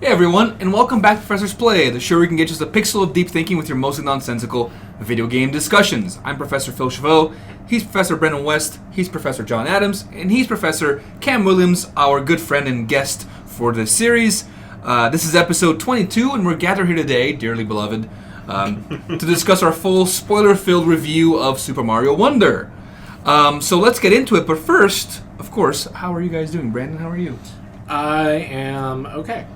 Hey everyone, and welcome back to Professor's Play, the show where you can get just a pixel of deep thinking with your mostly nonsensical video game discussions. I'm Professor Phil Chavot, he's Professor Brennan West, he's Professor John Adams, and he's Professor Cam Williams, our good friend and guest for this series. This is episode 22, and we're gathered here today, dearly beloved, to discuss our full spoiler-filled review of Super Mario Wonder. So let's get into it, but first, of course, how are you guys doing? Brandon, how are you? I am okay.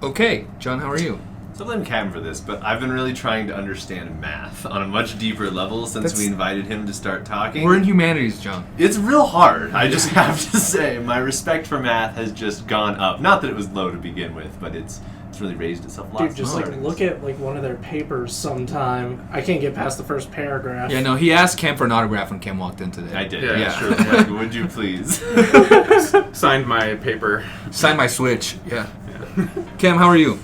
Okay. John, how are you? So I blame Cam for this, but I've been really trying to understand math on a much deeper level since we invited him to start talking. We're in humanities, John. It's real hard. I just have to say, my respect for math has just gone up. Not that it was low to begin with, but it's really raised itself lots. Dude, just look at one of their papers sometime. I can't get past the first paragraph. Yeah, no, he asked Cam for an autograph when Cam walked in today. I did. Yeah. Sure. Like, would you please? Signed my paper. Sign my Switch. Yeah. Cam, how are you?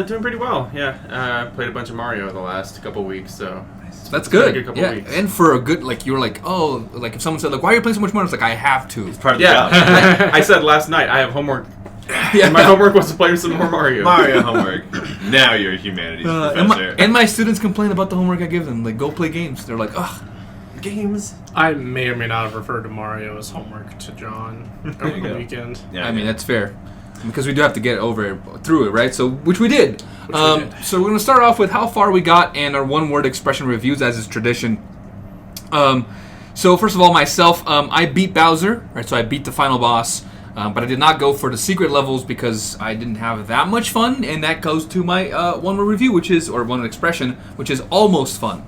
Doing pretty well. Yeah. Played a bunch of Mario the last couple weeks, so That's good. Good couple weeks. And for a good, you were like, oh, like if someone said, like, why are you playing so much Mario? It's like, I have to. It's part of the job. I said last night I have homework. Yeah. My homework was to play some more Mario. Mario homework. Now you're a humanities professor. And my students complain about the homework I give them. Like, go play games. They're like, ugh. Games. I may or may not have referred to Mario as homework to John over the weekend. Yeah, I mean, that's fair. Because we do have to get through it, right? So, which we did. So we're going to start off with how far we got and our one-word expression reviews, as is tradition. So first of all, myself, I beat Bowser, right? So I beat the final boss, but I did not go for the secret levels because I didn't have that much fun, and that goes to my one-word review, or one-word expression, which is almost fun,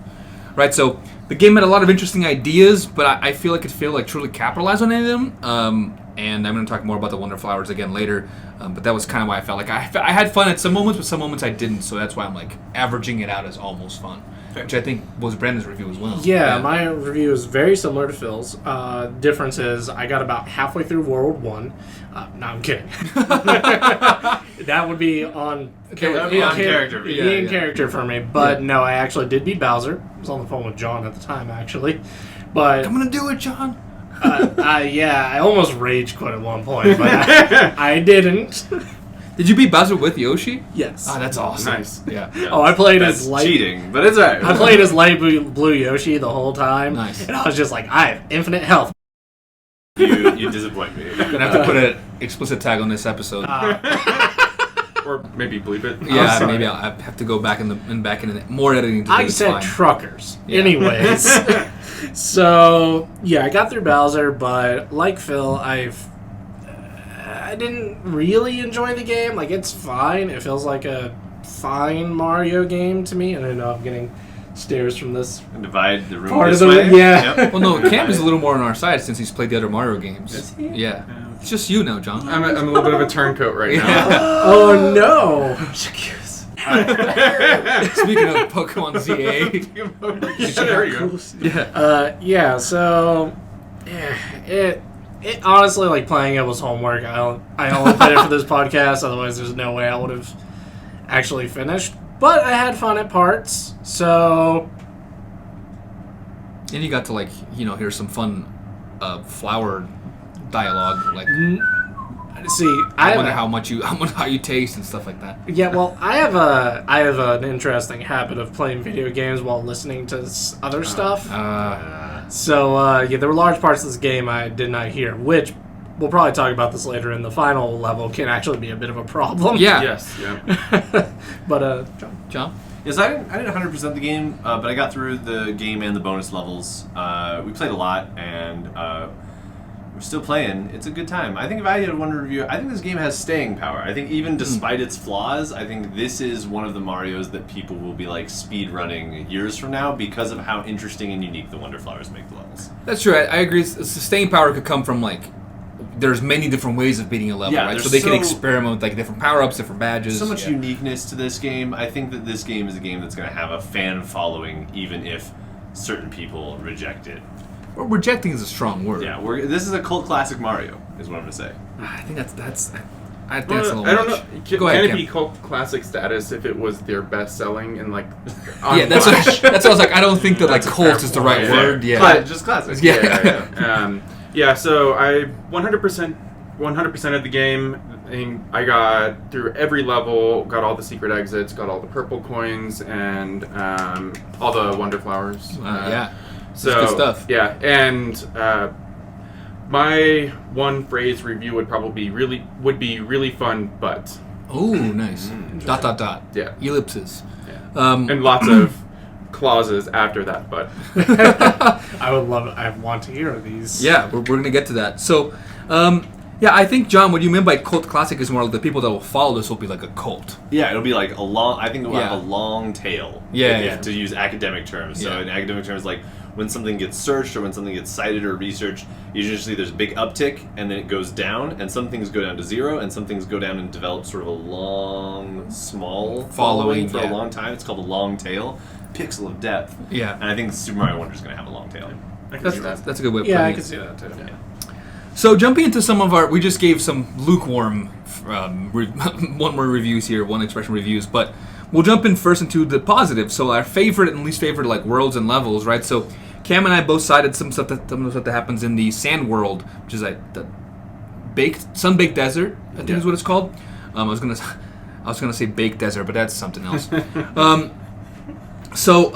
right? So the game had a lot of interesting ideas, but I feel like it failed to truly capitalize on any of them. And I'm going to talk more about the Wonder Flowers again later, but that was kind of why I felt like I had fun at some moments, but some moments I didn't, so that's why I'm like averaging it out as almost fun, which I think was Brandon's review as well. Yeah, my review is very similar to Phil's. Difference is I got about halfway through World 1. No, I'm kidding. That would be on character. In character for me, but no, I actually did beat Bowser. I was on the phone with John at the time, actually. But I'm going to do it, John. I almost rage quit at one point, but I didn't. Did you beat Bowser with Yoshi? Yes. Oh, that's awesome. Nice. Yeah. Oh, I played That's as light. cheating, but it's alright. I played as light blue Yoshi the whole time. Nice. And I was just like, I have infinite health. You disappoint me. Gonna have to put an explicit tag on this episode. Or maybe bleep it. yeah, sorry. maybe I'll have to go back in more editing to do I this said fine. truckers. Yeah. Anyways. So, yeah, I got through Bowser, but like Phil, I didn't really enjoy the game. Like, it's fine. It feels like a fine Mario game to me. And I know I'm getting stares from this And divide the room part this of the way. yeah. Yep. Well, no, Cam is a little more on our side since he's played the other Mario games. Is he? Yeah. It's just you now, John. I'm a little bit of a turncoat right now. Yeah. Oh no! Speaking of Pokemon ZA. There you go. Yeah. Yeah. So, it honestly, like, playing it was homework. I only played it for this podcast. Otherwise, there's no way I would have actually finished. But I had fun at parts. So, And you got to hear some fun flower dialogue, like see, I wonder how you taste and stuff like that. Yeah, well, I have an interesting habit of playing video games while listening to other stuff. So, there were large parts of this game I did not hear, which we'll probably talk about this later in the final level, can actually be a bit of a problem. Yeah. Yes. Yeah. But, John? Yes, I didn't 100% the game, but I got through the game and the bonus levels. We played a lot, and we're still playing. It's a good time. I think if I had one review, I think this game has staying power. I think even despite its flaws, I think this is one of the Marios that people will be like speed running years from now because of how interesting and unique the Wonder Flowers make the levels. That's true. I agree. Staying power could come from there's many different ways of beating a level, Yeah, right? So there's they can experiment with different power-ups, different badges. So much Yeah. uniqueness to this game. I think that this game is a game that's going to have a fan following, even if certain people reject it. Well, rejecting is a strong word. Yeah, this is a cult classic Mario, is what I'm going to say. I think that's I think Well, that's a little I don't much. know. Go ahead, Can it Cam. be cult classic status if it was their best selling and Yeah, that's what I was like. I don't think that That's a cult fair is the point. right Yeah. word. Yeah. Just classic. Yeah. Yeah. So I 100% of the game. and I got through every level, got all the secret exits, got all the purple coins, and all the wonder flowers. Yeah. So That's good stuff. Yeah, and my one phrase review would probably be really fun, but Ooh, nice. Dot. yeah, Ellipses. yeah. And lots of clauses after that, but I want to hear these. Yeah, we're going to get to that. So, yeah, I think, John, what you meant by cult classic is more like the people that will follow this will be like a cult. Yeah, it'll be like a long. I think it will Yeah. have a long tail. Yeah. To use academic terms. So Yeah. in academic terms, like when something gets searched or when something gets cited or researched, usually there's a big uptick and then it goes down, and some things go down to 0, and some things go down and develop sort of a long, small following for yeah. a long time. It's called a long tail, pixel of depth. Yeah. And I think Super Mario Wonder is going to have a long tail. I can see that. That's a good way of Yeah, putting I it. can see that too. Yeah. So jumping into some of our, we just gave some lukewarm one more reviews here, one expression reviews, but we'll jump in first into the positive. So our favorite and least favorite like worlds and levels, right? So Cam and I both cited some stuff that happens in the sand world, which is like the sun-baked desert, I think is what it's called. I was gonna say baked desert, but that's something else. So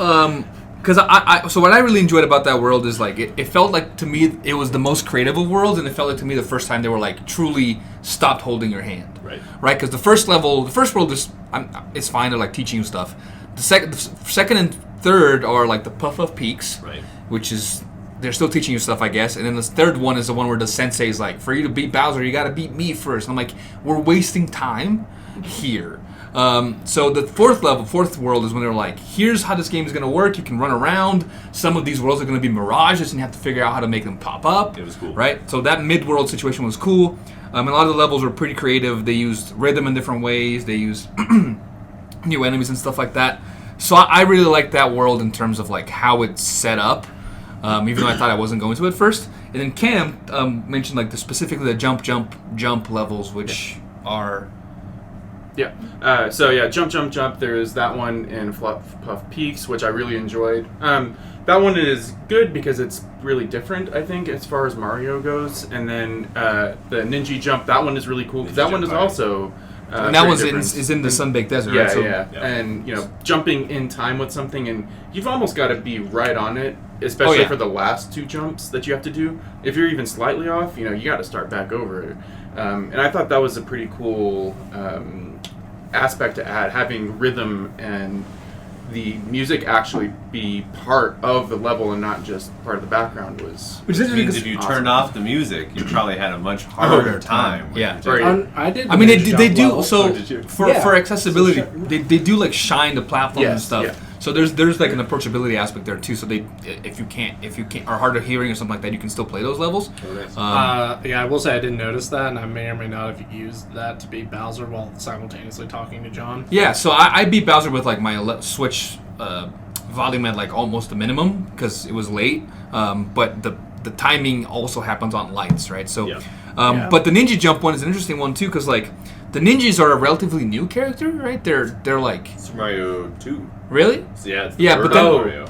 what I really enjoyed about that world is like it felt like to me it was the most creative of worlds, and it felt like to me the first time they were like truly stopped holding your hand. Right? Because the first world is it's fine. They're like teaching you stuff. The second and third are like the Puff Peaks, Right. which is they're still teaching you stuff, I guess. And then the third one is the one where the sensei is like, for you to beat Bowser, you got to beat me first. And I'm like, we're wasting time here. So the fourth world is when they're like, here's how this game is going to work. You can run around. Some of these worlds are going to be mirages, and you have to figure out how to make them pop up. It was cool. Right? So that mid-world situation was cool. And a lot of the levels were pretty creative. They used rhythm in different ways. They used new enemies and stuff like that. So I really liked that world in terms of like how it's set up, even though I thought I wasn't going to at first. And then Cam mentioned like specifically the jump levels, which are... Yeah. Jump. There's that one in Puff Peaks, which I really enjoyed. That one is good because it's really different, I think, as far as Mario goes. And then the Ninja Jump, that one is really cool because that one is also... and that one's is in the sun-baked desert, yeah, right? So, yeah. And, jumping in time with something, and you've almost got to be right on it, especially for the last 2 jumps that you have to do. If you're even slightly off, you got to start back over. And I thought that was a pretty cool aspect to add, having rhythm and the music actually be part of the level and not just part of the background was... Which means if you turned off the music, you probably had a much harder time. Yeah. I did. I mean, they do level. so did you? for accessibility. They do like shine the platform and Yes, stuff. yeah. So there's like an approachability aspect there too. So if you can't are hard of hearing or something like that, you can still play those levels. Yeah, I will say I didn't notice that, and I may or may not have used that to beat Bowser while simultaneously talking to John. Yeah, so I beat Bowser with like my Switch volume at like almost the minimum because it was late. But the timing also happens on lights, right? So, but the Ninja Jump one is an interesting one too because like the ninjas are a relatively new character, right? They're like Super Mario 2. really? So yeah, it's Yeah, the but third then- Mario.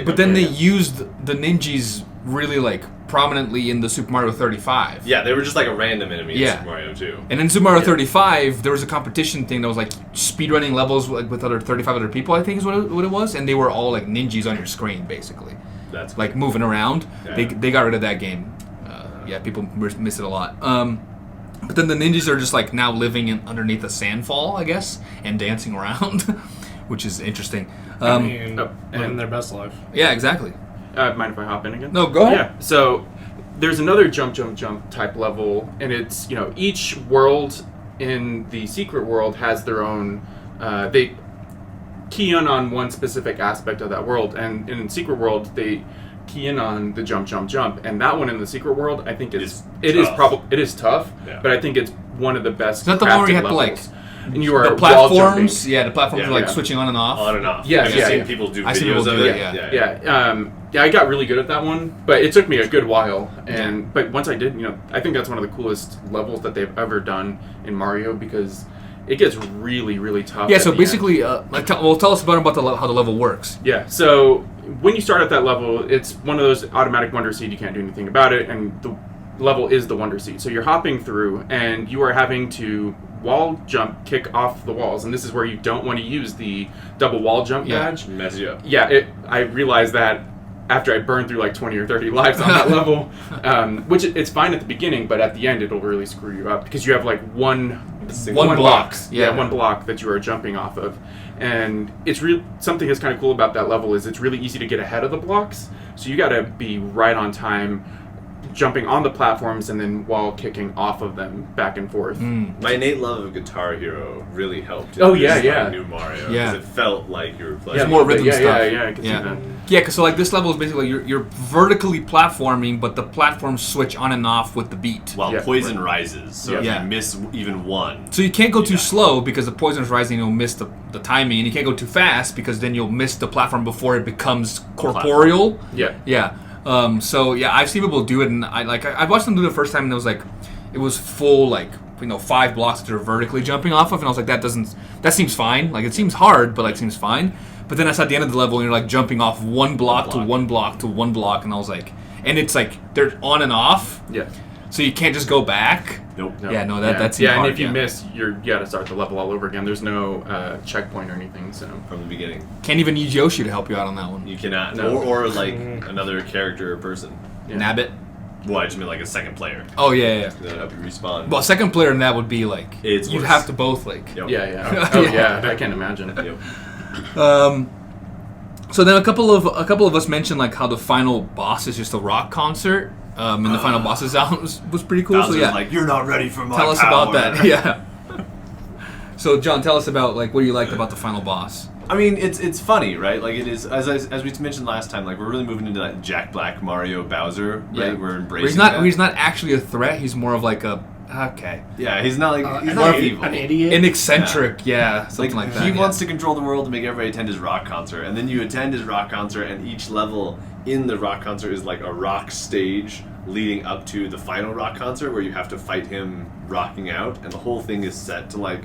But then they used the ninjas really like prominently in the Super Mario 35. Yeah, they were just like a random enemy in Yeah. Super Mario 2. And in Super Mario 35, there was a competition thing that was like speedrunning levels with other 35 other people, I think is what it was, and they were all like ninjas on your screen basically, That's like moving around. Yeah. They got rid of that game. Yeah, people miss it a lot. But then the ninjas are just like now living underneath a sandfall, I guess, and dancing around, which is interesting. I mean, oh, living and- their best life. Yeah, exactly. mind if I hop in again? No, go ahead. Yeah, so there's another jump type level, and it's, each world in the secret world has their own, they key in on one specific aspect of that world, and in secret world, they key in on the jump, and that one in the secret world, I think it is tough, Yeah. but I think it's one of the best. Is that the one where you crafted have to, like, levels. And you are The wall jumping. platforms, the platforms Yeah, are like yeah. switching on and off. on and off. Yes, Have you yeah, seen yeah. people do I see people videos of do it? it, Yeah, I got really good at that one, but it took me a good while. But once I did, I think that's one of the coolest levels that they've ever done in Mario because it gets really, really tough. Yeah, at so the basically, tell us about how the level works. end. Yeah, so when you start at that level, it's one of those automatic wonder seed. You can't do anything about it, and level is the Wonder Seat. So you're hopping through, and you are having to wall jump, kick off the walls, and this is where you don't want to use the double wall jump badge. Mess you up. Yeah, I realized that after I burned through like 20 or 30 lives on that level, which it's fine at the beginning, but at the end it'll really screw you up because you have like one block. Yeah, one block that you are jumping off of. And it's something that's kind of cool about that level is it's really easy to get ahead of the blocks. So you got to be right on time, jumping on the platforms and then wall kicking off of them back and forth. My innate love of Guitar Hero really helped. Oh yeah. New Mario. Yeah. Because it felt like you were playing. There's more rhythm stuff. Yeah, I can see that. Yeah, because so like this level is basically you're vertically platforming, but the platforms switch on and off with the beat. While poison rises, so if you miss even one. So you can't go too slow because the poison is rising, you'll miss the timing, and you can't go too fast because then you'll miss the platform before it becomes corporeal. Yeah. So I've seen people do it, and I watched them do it the first time, and it was full 5 blocks that they're vertically jumping off of, and I was like, that seems fine. Like it seems hard, but like seems fine. But then I saw at the end of the level, and you're like jumping off one block to one block to one block, and I was like, and it's like they're on and off. Yeah. So you can't just go back. Nope. Yeah, no, that seems hard. And if you miss, you got to start the level all over again. There's no checkpoint or anything, so from the beginning. Can't even use Yoshi to help you out on that one. You cannot. No. Or like another character or person. Yeah. Nabbit. Well, I just mean like a second player. Oh yeah. That'd help you respawn. Well, second player in that would be like it's you'd worse. have to both like. Yep. Yeah. Oh yeah, I can't imagine. Yep. So then a couple of us mentioned like how the final boss is just a rock concert, and the final boss's sound was pretty cool. Bowser's so yeah, like, you're not ready for my tell us power. about that. Yeah. So John, tell us about like what you liked about the final boss. I mean, it's funny, right? Like it is, as we mentioned last time. Like we're really moving into that Jack Black, Mario, Bowser, right? Yeah. We're embracing. He's not actually a threat. He's more of like a Yeah, he's not like he's more not of evil. An idiot. An eccentric, something like that. He wants to control the world and make everybody attend his rock concert, and then you attend his rock concert, and each level in the rock concert is like a rock stage leading up to the final rock concert where you have to fight him rocking out, and the whole thing is set to like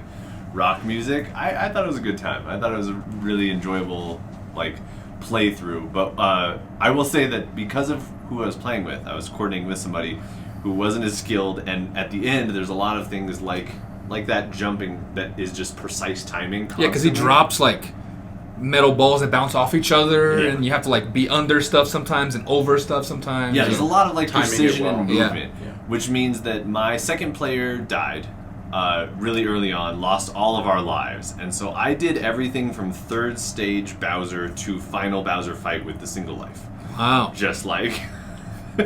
rock music. I thought it was a good time. I thought it was a really enjoyable like playthrough. But I will say that because of who I was playing with, I was coordinating with somebody who wasn't as skilled, and at the end there's a lot of things like that jumping that is just precise timing. Yeah, because he drops like metal balls that bounce off each other, and you have to like be under stuff sometimes and over stuff sometimes. Yeah, there's a lot of like timing precision it well. and movement, which means that my second player died really early on, lost all of our lives, and so I did everything from third stage Bowser to final Bowser fight with the single life. Wow, Just like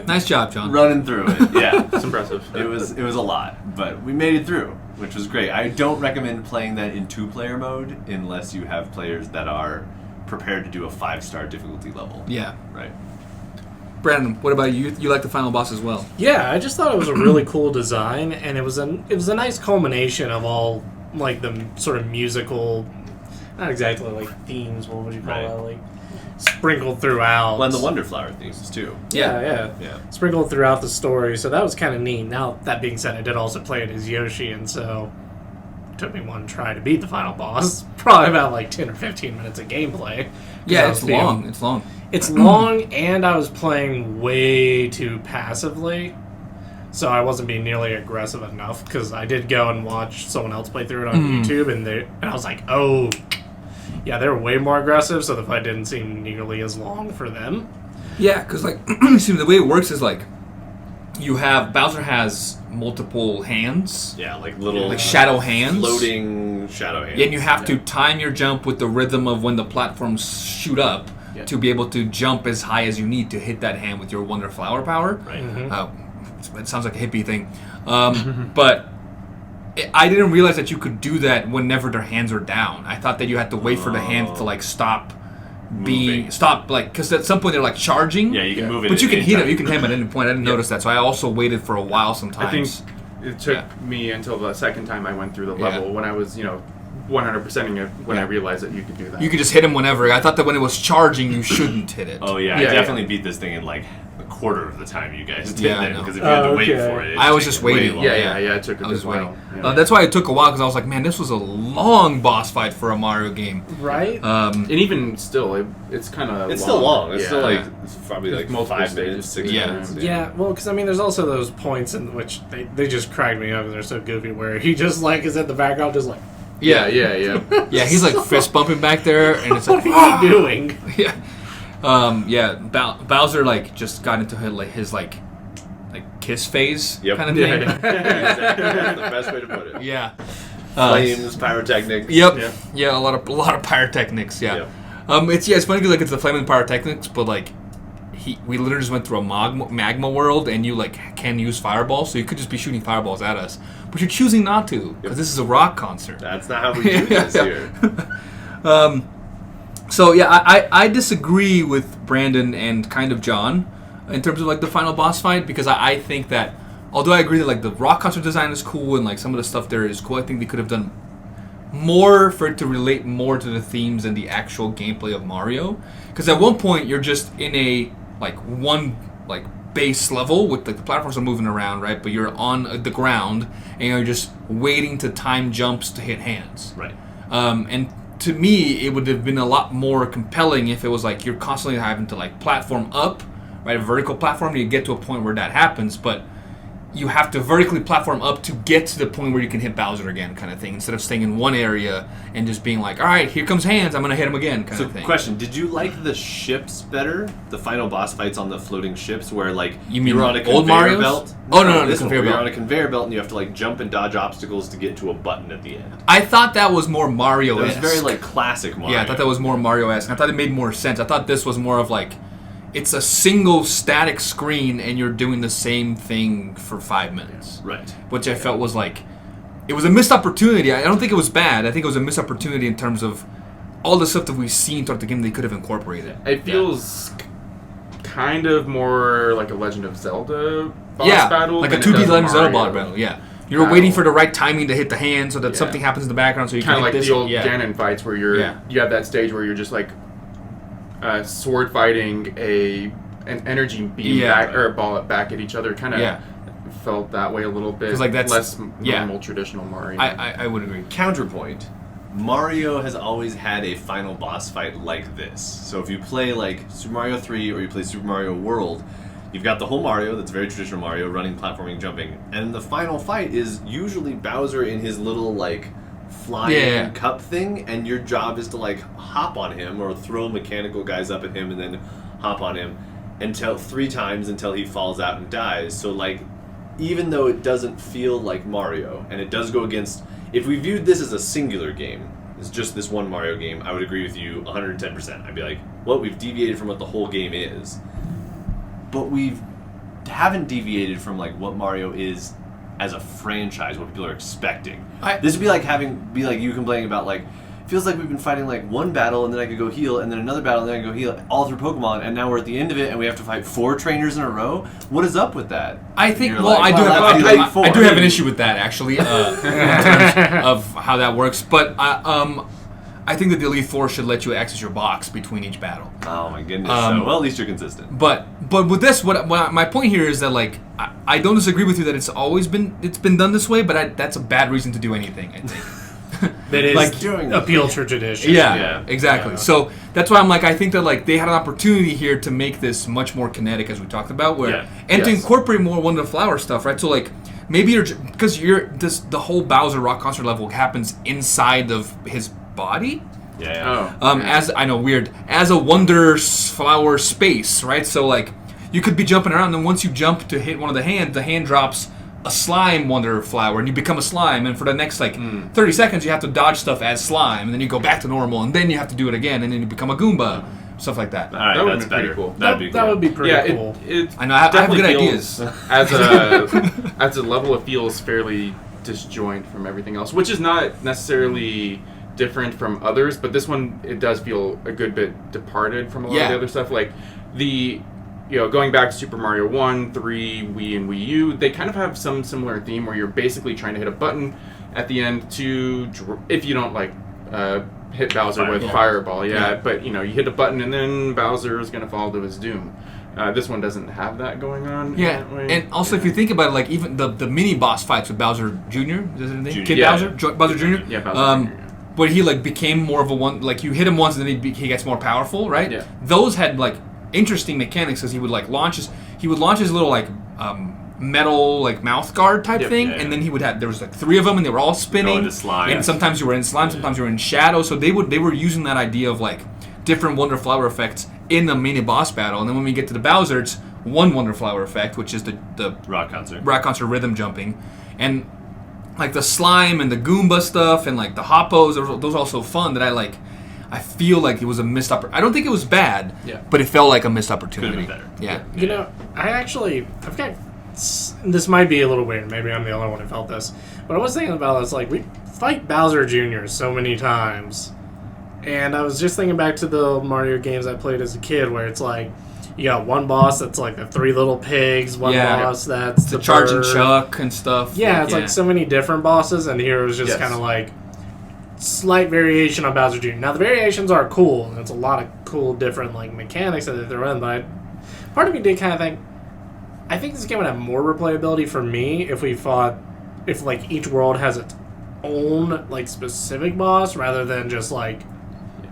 nice job, John. running through it. Yeah, It's impressive. it was a lot, but we made it through, which was great. I don't recommend playing that in 2-player mode unless you have players that are prepared to do a 5-star difficulty level. Yeah. Right. Brandon, what about you? You like the final boss as well? Yeah, I just thought it was a really cool design, and it was a nice culmination of all like the sort of musical, not exactly like themes. What would you call that? Like sprinkled throughout. Well, and the Wonderflower themes too. Yeah. Yeah. Sprinkled throughout the story, so that was kind of neat. Now, that being said, I did also play it as Yoshi, and so it took me one try to beat the final boss. Probably about like 10 or 15 minutes of gameplay. Yeah, it's long. It's long. It's long, and I was playing way too passively, so I wasn't being nearly aggressive enough, because I did go and watch someone else play through it on YouTube, and I was like, oh, yeah, they were way more aggressive, so the fight didn't seem nearly as long for them. Yeah, because like, see, the way it works is like, Bowser has multiple hands. Yeah, like little like shadow hands. Floating shadow hands. And you have to time your jump with the rhythm of when the platforms shoot up to be able to jump as high as you need to hit that hand with your Wonder Flower power. Right. It sounds like a hippie thing. But I didn't realize that you could do that whenever their hands are down. I thought that you had to wait for the hands to like stop like, because at some point they're like charging. Yeah, you can move it. But you can hit them. You can hit them at any point. I didn't notice that, so I also waited for a while sometimes. I think it took me until the second time I went through the level when I was, 100%ing it when I realized that you could do that. You could just hit him whenever. I thought that when it was charging, you shouldn't hit it. Oh yeah, I definitely beat this thing in like a quarter of the time you guys did Yeah, I then, know. because if you had to wait Okay. for it, I was just waiting. Yeah, it took a I was good waiting. while. Yeah. That's why it took a while, because I was like, man, this was a long boss fight for a Mario game. Right? And even still, it's kind of it's still long. It's still like Yeah. it's probably like Multiple 5 stages. minutes, 6 Yeah. minutes. Yeah, well, because I mean, there's also those points in which they just crack me up and they're so goofy, where he just like is in the background, just like, yeah. Yeah, he's like fist bumping back there, and it's like, what are you doing? yeah. Bowser like just got into his like kiss phase Yep. kind of thing. Exactly. That's the best way to put it. Yeah. Flames, pyrotechnics. Yep. Yeah. Yeah, a lot of pyrotechnics. Yeah. Yep. It's funny because like it's the flame and pyrotechnics, but like we literally just went through a magma world, and you like can use fireballs, so you could just be shooting fireballs at us, but you're choosing not to because this is a rock concert. That's not how we do this here. So yeah, I disagree with Brandon and kind of John in terms of like the final boss fight, because I think that although I agree that like the rock concert design is cool and like some of the stuff there is cool, I think they could have done more for it to relate more to the themes and the actual gameplay of Mario. Because at one point you're just in a like one like base level with like the platforms are moving around, right? But you're on the ground and you're just waiting to time jumps to hit hands. Right. And to me, it would have been a lot more compelling if it was like you're constantly having to like platform up, right? A vertical platform, you get to a point where that happens, but you have to vertically platform up to get to the point where you can hit Bowser again, kind of thing, instead of staying in one area and just being like, all right, here comes hands, I'm going to hit him again, kind So, of thing. question: did you like the ships better? The final boss fights on the floating ships, where like You mean were on a like old conveyor Marios? belt? Oh, no, the this one, conveyor where you're belt. on a conveyor belt and you have to like jump and dodge obstacles to get to a button at the end. I thought that was more Mario-esque. It was very like classic Mario. Yeah, I thought that was more Mario-esque. I thought it made more sense. I thought this was more of like, it's a single static screen and you're doing the same thing for 5 minutes. right. Which I felt was like, it was a missed opportunity. I don't think it was bad. I think it was a missed opportunity in terms of all the stuff that we've seen throughout the game they could have incorporated. It feels kind of more like a Legend of Zelda boss Yeah, battle. like a than it 2D does Legend of Zelda Mario. battle, yeah. You're Battle. waiting for the right timing to hit the hand so that Yeah. something happens in the background so you Kind can of hit like this. the old yeah. Ganon fights where you have that stage where you're just like sword fighting an energy beam Yeah. back or a ball back at each other. Kind of Yeah. felt that way a little bit. 'Cause, like, that's- less yeah. normal traditional Mario. I would agree. Counterpoint: Mario has always had a final boss fight like this. So if you play like Super Mario 3 or you play Super Mario World, you've got the whole Mario that's very traditional Mario, running, platforming, jumping, and the final fight is usually Bowser in his little like flying Yeah. cup thing, and your job is to like hop on him or throw mechanical guys up at him and then hop on him until 3 times until he falls out and dies. So like, even though it doesn't feel like Mario, and it does go against, if we viewed this as a singular game, it's just this one Mario game, I would agree with you 110%. I'd be like, well, we've deviated from what the whole game is, but we haven't deviated from like what Mario is as a franchise, what people are expecting. This would be like you complaining about like, feels like we've been fighting like one battle and then I could go heal, and then another battle and then I could go heal, all through Pokemon, and now we're at the end of it and we have to fight 4 trainers in a row. What is up with that? I think. You're Well, like, I do well, have. that's like I do 4. have an issue with that actually, in terms of how that works. But I think that the Elite Four should let you access your box between each battle. Oh my goodness. So, well, at least you're consistent. But with this, what my point here is that like I don't disagree with you that it's been done this way, but that's a bad reason to do anything. I think. That is Like, appeal to tradition. Yeah, exactly. So that's why I'm like, I think that like they had an opportunity here to make this much more kinetic, as we talked about, and to incorporate more One of the Flower stuff, right? So like maybe because the whole Bowser rock concert level happens inside of his body. Yeah. As I know, weird as a Wonder Flower space, right? So like you could be jumping around, and once you jump to hit one of the hand drops a slime Wonder Flower, and you become a slime, and for the next like 30 seconds you have to dodge stuff as slime, and then you go back to normal, and then you have to do it again, and then you become a Goomba, stuff like that. All right, That would've that's been pretty better. cool. That'd be cool. That would be pretty cool. I know, I have definitely good feels- ideas. As a level, it feels fairly disjoint from everything else, which is not necessarily different from others, but this one, it does feel a good bit departed from a lot of the other stuff. Like going back to Super Mario 1, 3, Wii, and Wii U, they kind of have some similar theme where you're basically trying to hit a button at the end if you don't like hit Bowser with Fireball, but you hit a button and then Bowser is going to fall to his doom. This one doesn't have that going on. Yeah, in that way. and also if you think about it, like even the mini boss fights with Bowser Jr. Is that his name? Kid Yeah. Bowser, Bowser Jr. Yeah, Bowser Jr. But he like became more of a one. Like you hit him once and then he gets more powerful, right? Yeah. Those had like interesting mechanics because he would launch his little like metal like mouth guard type thing, and then he would have there was like 3 of them and they were all spinning. into slime. And sometimes you were in slime, sometimes you were in shadow. So they were using that idea of like different Wonder Flower effects in the mini boss battle. And then when we get to the Bowser, it's one Wonder Flower effect, which is the rock concert rhythm jumping, and like the slime and the Goomba stuff and like the Hoppos. Those are also fun that I feel like it was a missed opportunity. I don't think it was bad, but it felt like a missed opportunity. Could have been better. Yeah. You know, I've got. This might be a little weird. Maybe I'm the only one who felt this. But I was thinking about this. Like, we fight Bowser Jr. so many times. And I was just thinking back to the Mario games I played as a kid where it's like, you got one boss that's like the 3 little pigs, one boss that's the Charging bird. Chuck and stuff. Yeah, it's like so many different bosses, and here it was just kind of like slight variation on Bowser Jr. Now, the variations are cool, and it's a lot of cool different like mechanics that they throw in, but part of me did kind of think, I think this game would have more replayability for me if like each world has its own like specific boss rather than just like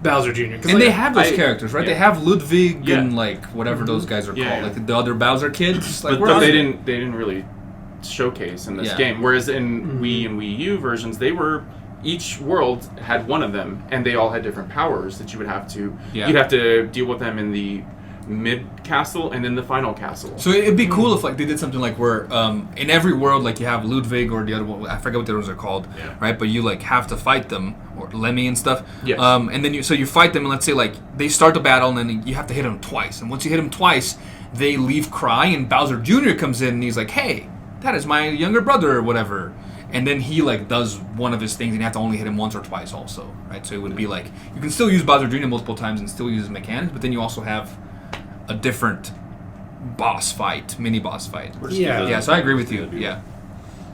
Bowser Jr. And they have those characters, right? Yeah. They have Ludwig and like whatever those guys are called, like the other Bowser kids. Like, but they didn't really showcase in this game. Whereas in Wii and Wii U versions, each world had one of them, and they all had different powers that you would have to. Yeah. You'd have to deal with them in the mid castle and then the final castle. So it'd be cool if like they did something like where in every world like you have Ludwig or the other one, I forget what the others are called, right? But you like have to fight them, or Lemmy and stuff. Yes. And then you fight them, and let's say like they start the battle and then you have to hit them twice, and once you hit them twice, they leave crying, and Bowser Jr. comes in and he's like, "Hey, that is my younger brother," or whatever. And then he like does one of his things, and you have to only hit him once or twice, also, right? So it would be like you can still use Bowser Jr. multiple times and still use his mechanics, but then you also have a different mini boss fight. Yeah, so I agree with you. Yeah.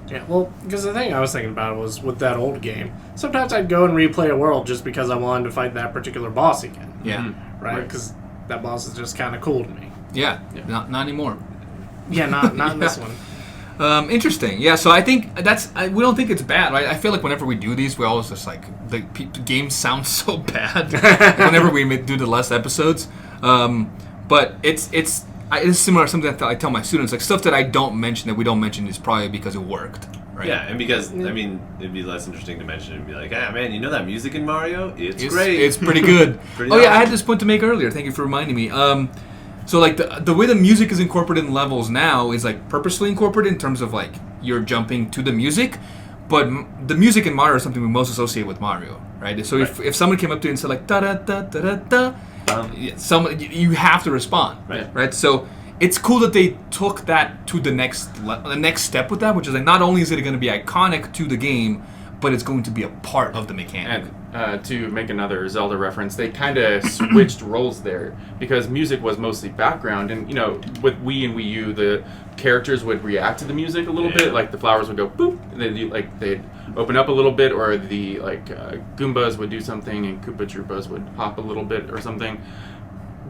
Yeah, well, because the thing I was thinking about was with that old game, sometimes I'd go and replay a world just because I wanted to fight that particular boss again. Yeah. Right? Because that boss is just kind of cool to me. Yeah. Not anymore. Yeah, not in this one. Interesting. Yeah, so I think we don't think it's bad, right? I feel like whenever we do these, we always just like the games sound so bad whenever we do the less episodes. But it's similar to something that I tell my students, like stuff that I don't mention, that we don't mention, is probably because it worked, right? Yeah, and because, I mean, it'd be less interesting to mention and be like, ah, man, you know that music in Mario? It's great. It's pretty good. Pretty awesome. I had awesome. this point to make earlier. Thank you for reminding me. So like the way the music is incorporated in levels now is like purposely incorporated in terms of like you're jumping to the music, but the music in Mario is something we most associate with Mario, right? So if someone came up to you and said like da da da da da da, you have to respond, right? So it's cool that they took that to the next step with that, which is like not only is it going to be iconic to the game, but it's going to be a part of the mechanic. And to make another Zelda reference, they kind of switched roles there, because music was mostly background, and with Wii and Wii U, the characters would react to the music a little bit, like the flowers would go boop, and they'd open up a little bit, or the Goombas would do something, and Koopa Troopas would hop a little bit or something.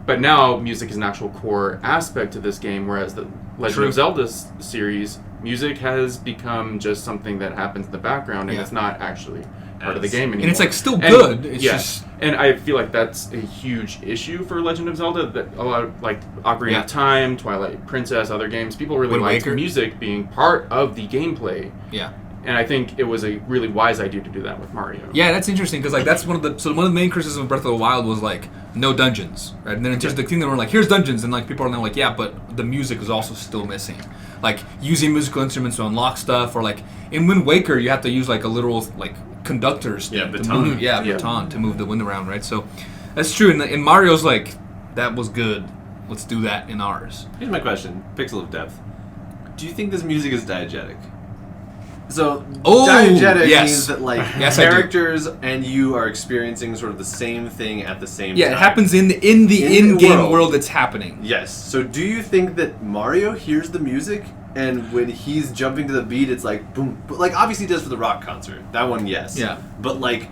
But now music is an actual core aspect to this game, whereas the Legend of Zelda series, music has become just something that happens in the background, and it's not actually part of the game anymore. And it's like still good. It's just... And I feel like that's a huge issue for Legend of Zelda, that a lot of, like Ocarina of Time, Twilight Princess, other games, people really liked music being part of the gameplay. Yeah. And I think it was a really wise idea to do that with Mario. Yeah, that's interesting, because like that's one of the main criticisms of Breath of the Wild was like no dungeons, right? And then it's just the thing that we're like, here's dungeons, and like people are now like, yeah, but the music is also still missing. Like using musical instruments to unlock stuff, or like in Wind Waker, you have to use like a literal like conductors, baton, baton to move the wind around, right? So that's true. In Mario's like that was good. Let's do that in ours. Here's my question: Pixel of Depth. Do you think this music is diegetic? So diegetic means that like characters and you are experiencing sort of the same thing at the same time. Yeah, it happens in the in-game world that's happening. Yes. So do you think that Mario hears the music, and when he's jumping to the beat, it's like boom, like obviously he does for the rock concert. That one, yes. Yeah. But like,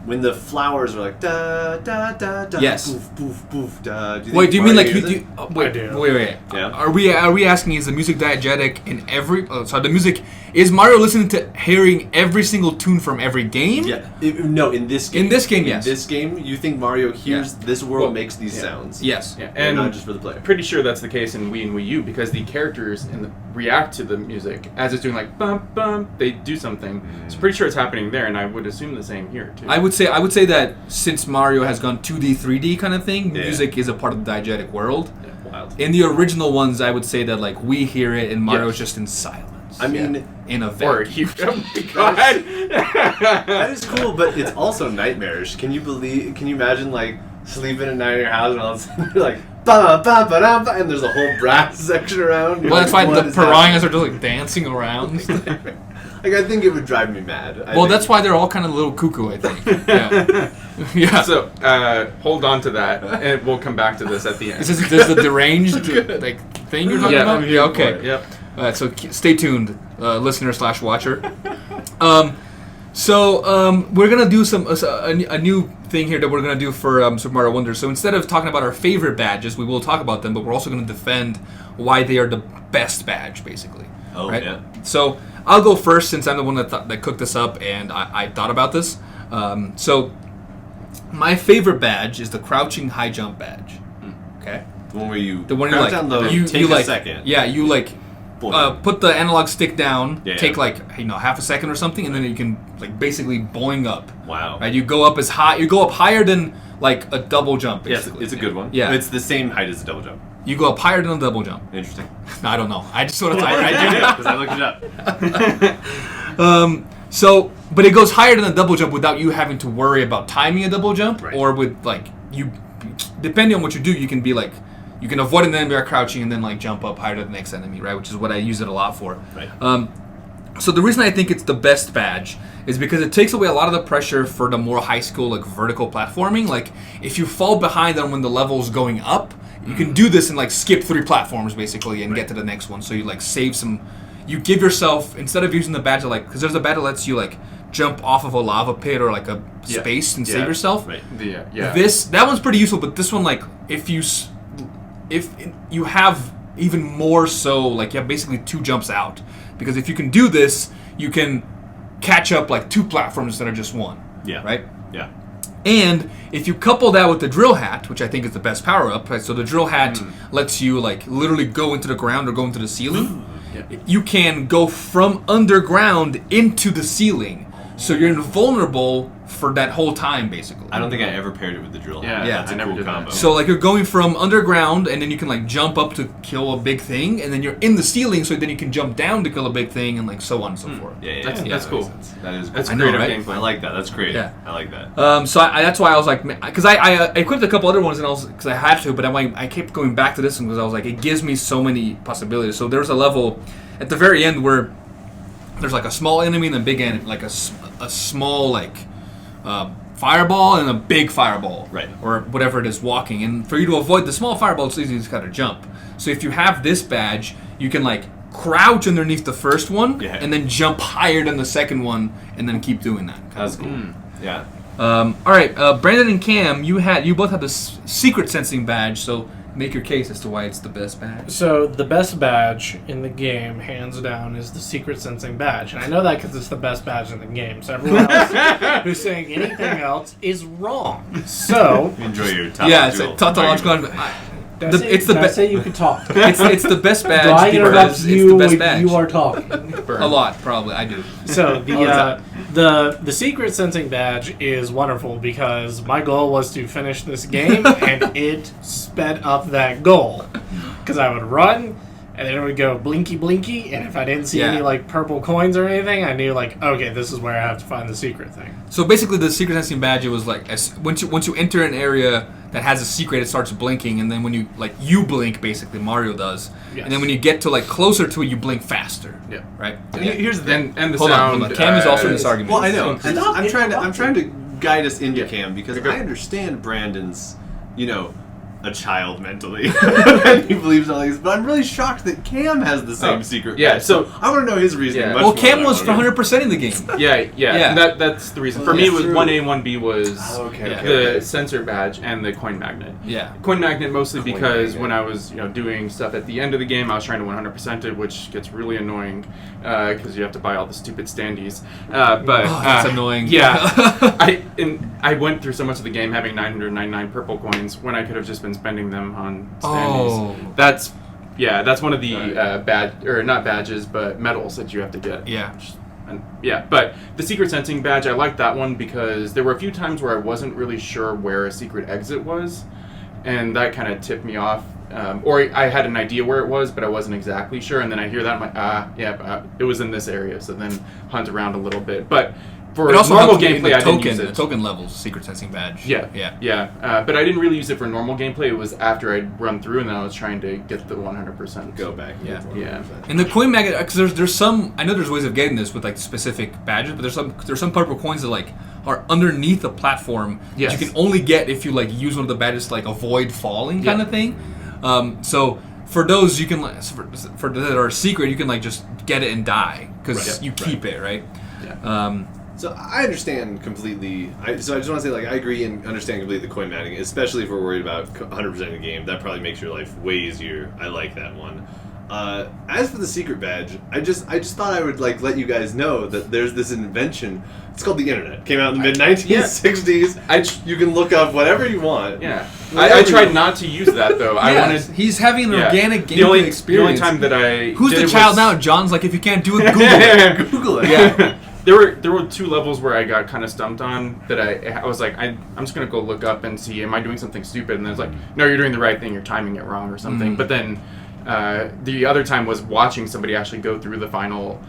when the flowers are like da da da da, Yes. poof poof poof da. Wait, do you mean like Mario you? hears it? Wait. Yeah. Are we asking is the music diegetic in every? Oh, sorry, the music is Mario listening to hearing every single tune from every game? Yeah. No, in this game. In this game, yes. In this game, you think Mario hears this world makes these sounds? Yes. Yeah, And and not just for the player. pretty sure that's the case in Wii and Wii U because the characters react to the music as it's doing like bum bum. They do something. So pretty sure it's happening there, and I would assume the same here too. I would say that since Mario has gone 2D, 3D kind of thing, Yeah. music is a part of the diegetic world. Wild. In the original ones, I would say that like we hear it and Mario's just in silence. I mean, in a or vacuum. he, oh my god. that is cool, but it's also nightmarish. Can you imagine like sleeping at night in your house and all of a sudden you're like ba ba ba da ba, and there's a whole brass section around. You're Well, like, that's why what the is piranhas happening? are just like dancing around. Like I think it would drive me mad. Well, that's why they're all kind of a little cuckoo, I think. Yeah. Yeah. So hold on to that, and we'll come back to this at the end. Is this the deranged like thing you're talking Yeah, about? I'm Yeah. Okay. Yep. So stay tuned, listener/watcher. We're gonna do a new thing here that we're gonna do for Super Mario Wonder. So instead of talking about our favorite badges, we will talk about them, but we're also gonna defend why they are the best badge, basically. Oh, right? yeah. So I'll go first since I'm the one that cooked this up and I thought about this. So my favorite badge is the crouching high jump badge. Okay. The one where you The one you crouch like, down low, you take like, a second. Yeah, you like Boing. put the analog stick down, Yeah. take like half a second or something, and then you can like basically boing up. Wow. Right, you go up higher than like a double jump. Yes, Basically. it's a good one. Yeah. It's the same height as a double jump. You go up higher than a double jump. Interesting. I don't know. I just sort of I I did it because I looked it up. But it goes higher than a double jump without you having to worry about timing a double jump, Right. or with like you, depending on what you do, you can be like, you can avoid an enemy by crouching and then like jump up higher to the next enemy, right? Which is what I use it a lot for. Right. So the reason I think it's the best badge is because it takes away a lot of the pressure for the more high school like vertical platforming. Like if you fall behind on when the level's going up, you can do this and like skip 3 platforms basically and get to the next one. So you like save some. You give yourself, instead of using the badge like, because there's a badge that lets you like jump off of a lava pit or like a space and save yourself. Right. Yeah. That one's pretty useful, but this one like if you have even more so like you have basically 2 jumps out, because if you can do this, you can catch up like 2 platforms instead of just 1. Yeah. Right. Yeah. And if you couple that with the drill hat, which I think is the best power up, right? So the drill hat lets you like literally go into the ground or go into the ceiling. You can go from underground into the ceiling, so you're invulnerable for that whole time, basically. I don't think I ever paired it with the drill. Yeah, Yeah, That's I a never cool did that. combo. So like you're going from underground, and then you can like jump up to kill a big thing, and then you're in the ceiling, so then you can jump down to kill a big thing, and like so on and so forth. Yeah, That's that cool. makes sense. That is. That's cool. I know, creative right? gameplay. I like that. That's great. Yeah. I like that. So that's why I was like, because I equipped a couple other ones, and because I had to, but I kept going back to this one because I was like, it gives me so many possibilities. So there's a level at the very end where there's like a small enemy and a big enemy, like a small like fireball and a big fireball, Right. or whatever it is walking. And for you to avoid the small fireball, it's easy to just kind of jump. So if you have this badge, you can like crouch underneath the first one and then jump higher than the second one, and then keep doing that. That's cool. Yeah. All right, Brandon and Cam, you both have this secret sensing badge, so make your case as to why it's the best badge. So the best badge in the game, hands down, is the secret sensing badge, and I know that because it's the best badge in the game. So everyone else who's saying anything else is wrong. So Enjoy your It's a tautological. It's the best. Say you can talk. It's the best Do I badge interrupt because you it's the best when badge. you are talking? A lot, probably. I do. So the secret sensing badge is wonderful because my goal was to finish this game, and it sped up that goal. Because I would run, and then it would go blinky blinky, and if I didn't see any like purple coins or anything, I knew like, okay, this is where I have to find the secret thing. So basically, the secret sensing badge, it was like once you enter an area that has a secret, it starts blinking, and then when you blink, basically Mario does, and then when you get to like closer to it, you blink faster. Yeah. Right. Here's the and the Hold sound. on. Cam is also in this argument. Well, I know. And Stop I'm trying to guide us into Yeah. Cam because Okay. I understand Brandon's, a child mentally. And he believes all these. But I'm really shocked that Cam has the same secret. Yeah, badge. so I want to know his reasoning. Much well, more Cam than I was wanna know. 100% in the game. Yeah. That's the reason. For me, it was 1A and 1B was the sensor badge and the coin magnet. Yeah. Coin magnet mostly Coin because magnet. when I was doing stuff at the end of the game, I was trying to 100% it, which gets really annoying because you have to buy all the stupid standees. But that's annoying. Yeah, I went through so much of the game having 999 purple coins when I could have just been spending them on standees. Oh. That's one of the not badges, but medals that you have to get. Yeah. But the secret sensing badge, I liked that one because there were a few times where I wasn't really sure where a secret exit was, and that kind of tipped me off. Or I had an idea where it was, but I wasn't exactly sure, and then I hear that, I'm like, it was in this area, so then hunt around a little bit. But for It also normal helps you in gameplay, the I didn't use it. The token levels, secret sensing badge. Yeah. But I didn't really use it for normal gameplay. It was after I'd run through, and then I was trying to get the 100%. Go back. Yeah. And the coin magnet, because there's some, I know there's ways of getting this with like specific badges, but there's some purple coins that like are underneath the platform that you can only get if you like use one of the badges to like avoid falling kind of thing. So for those you can for that are secret, you can like just get it and die because you keep it, right? Yeah. So I understand completely. So I just want to say, like, I agree and understand completely the coin matting, especially if we're worried about 100% of the game. That probably makes your life way easier. I like that one. As for the secret badge, I just thought I would like let you guys know that there's this invention. It's called the internet. It came out in the mid 1960s. You can look up whatever you want. Yeah. I tried not to use that though. He's having an organic gameplay experience. The only time that I Who's did the it child was, now? John's like, if you can't do it, Google it. Google it. Yeah. There were two levels where I got kind of stumped on that I was like, I'm just going to go look up and see, am I doing something stupid? And then it's like, no, you're doing the right thing, you're timing it wrong or something. But then the other time was watching somebody actually go through the final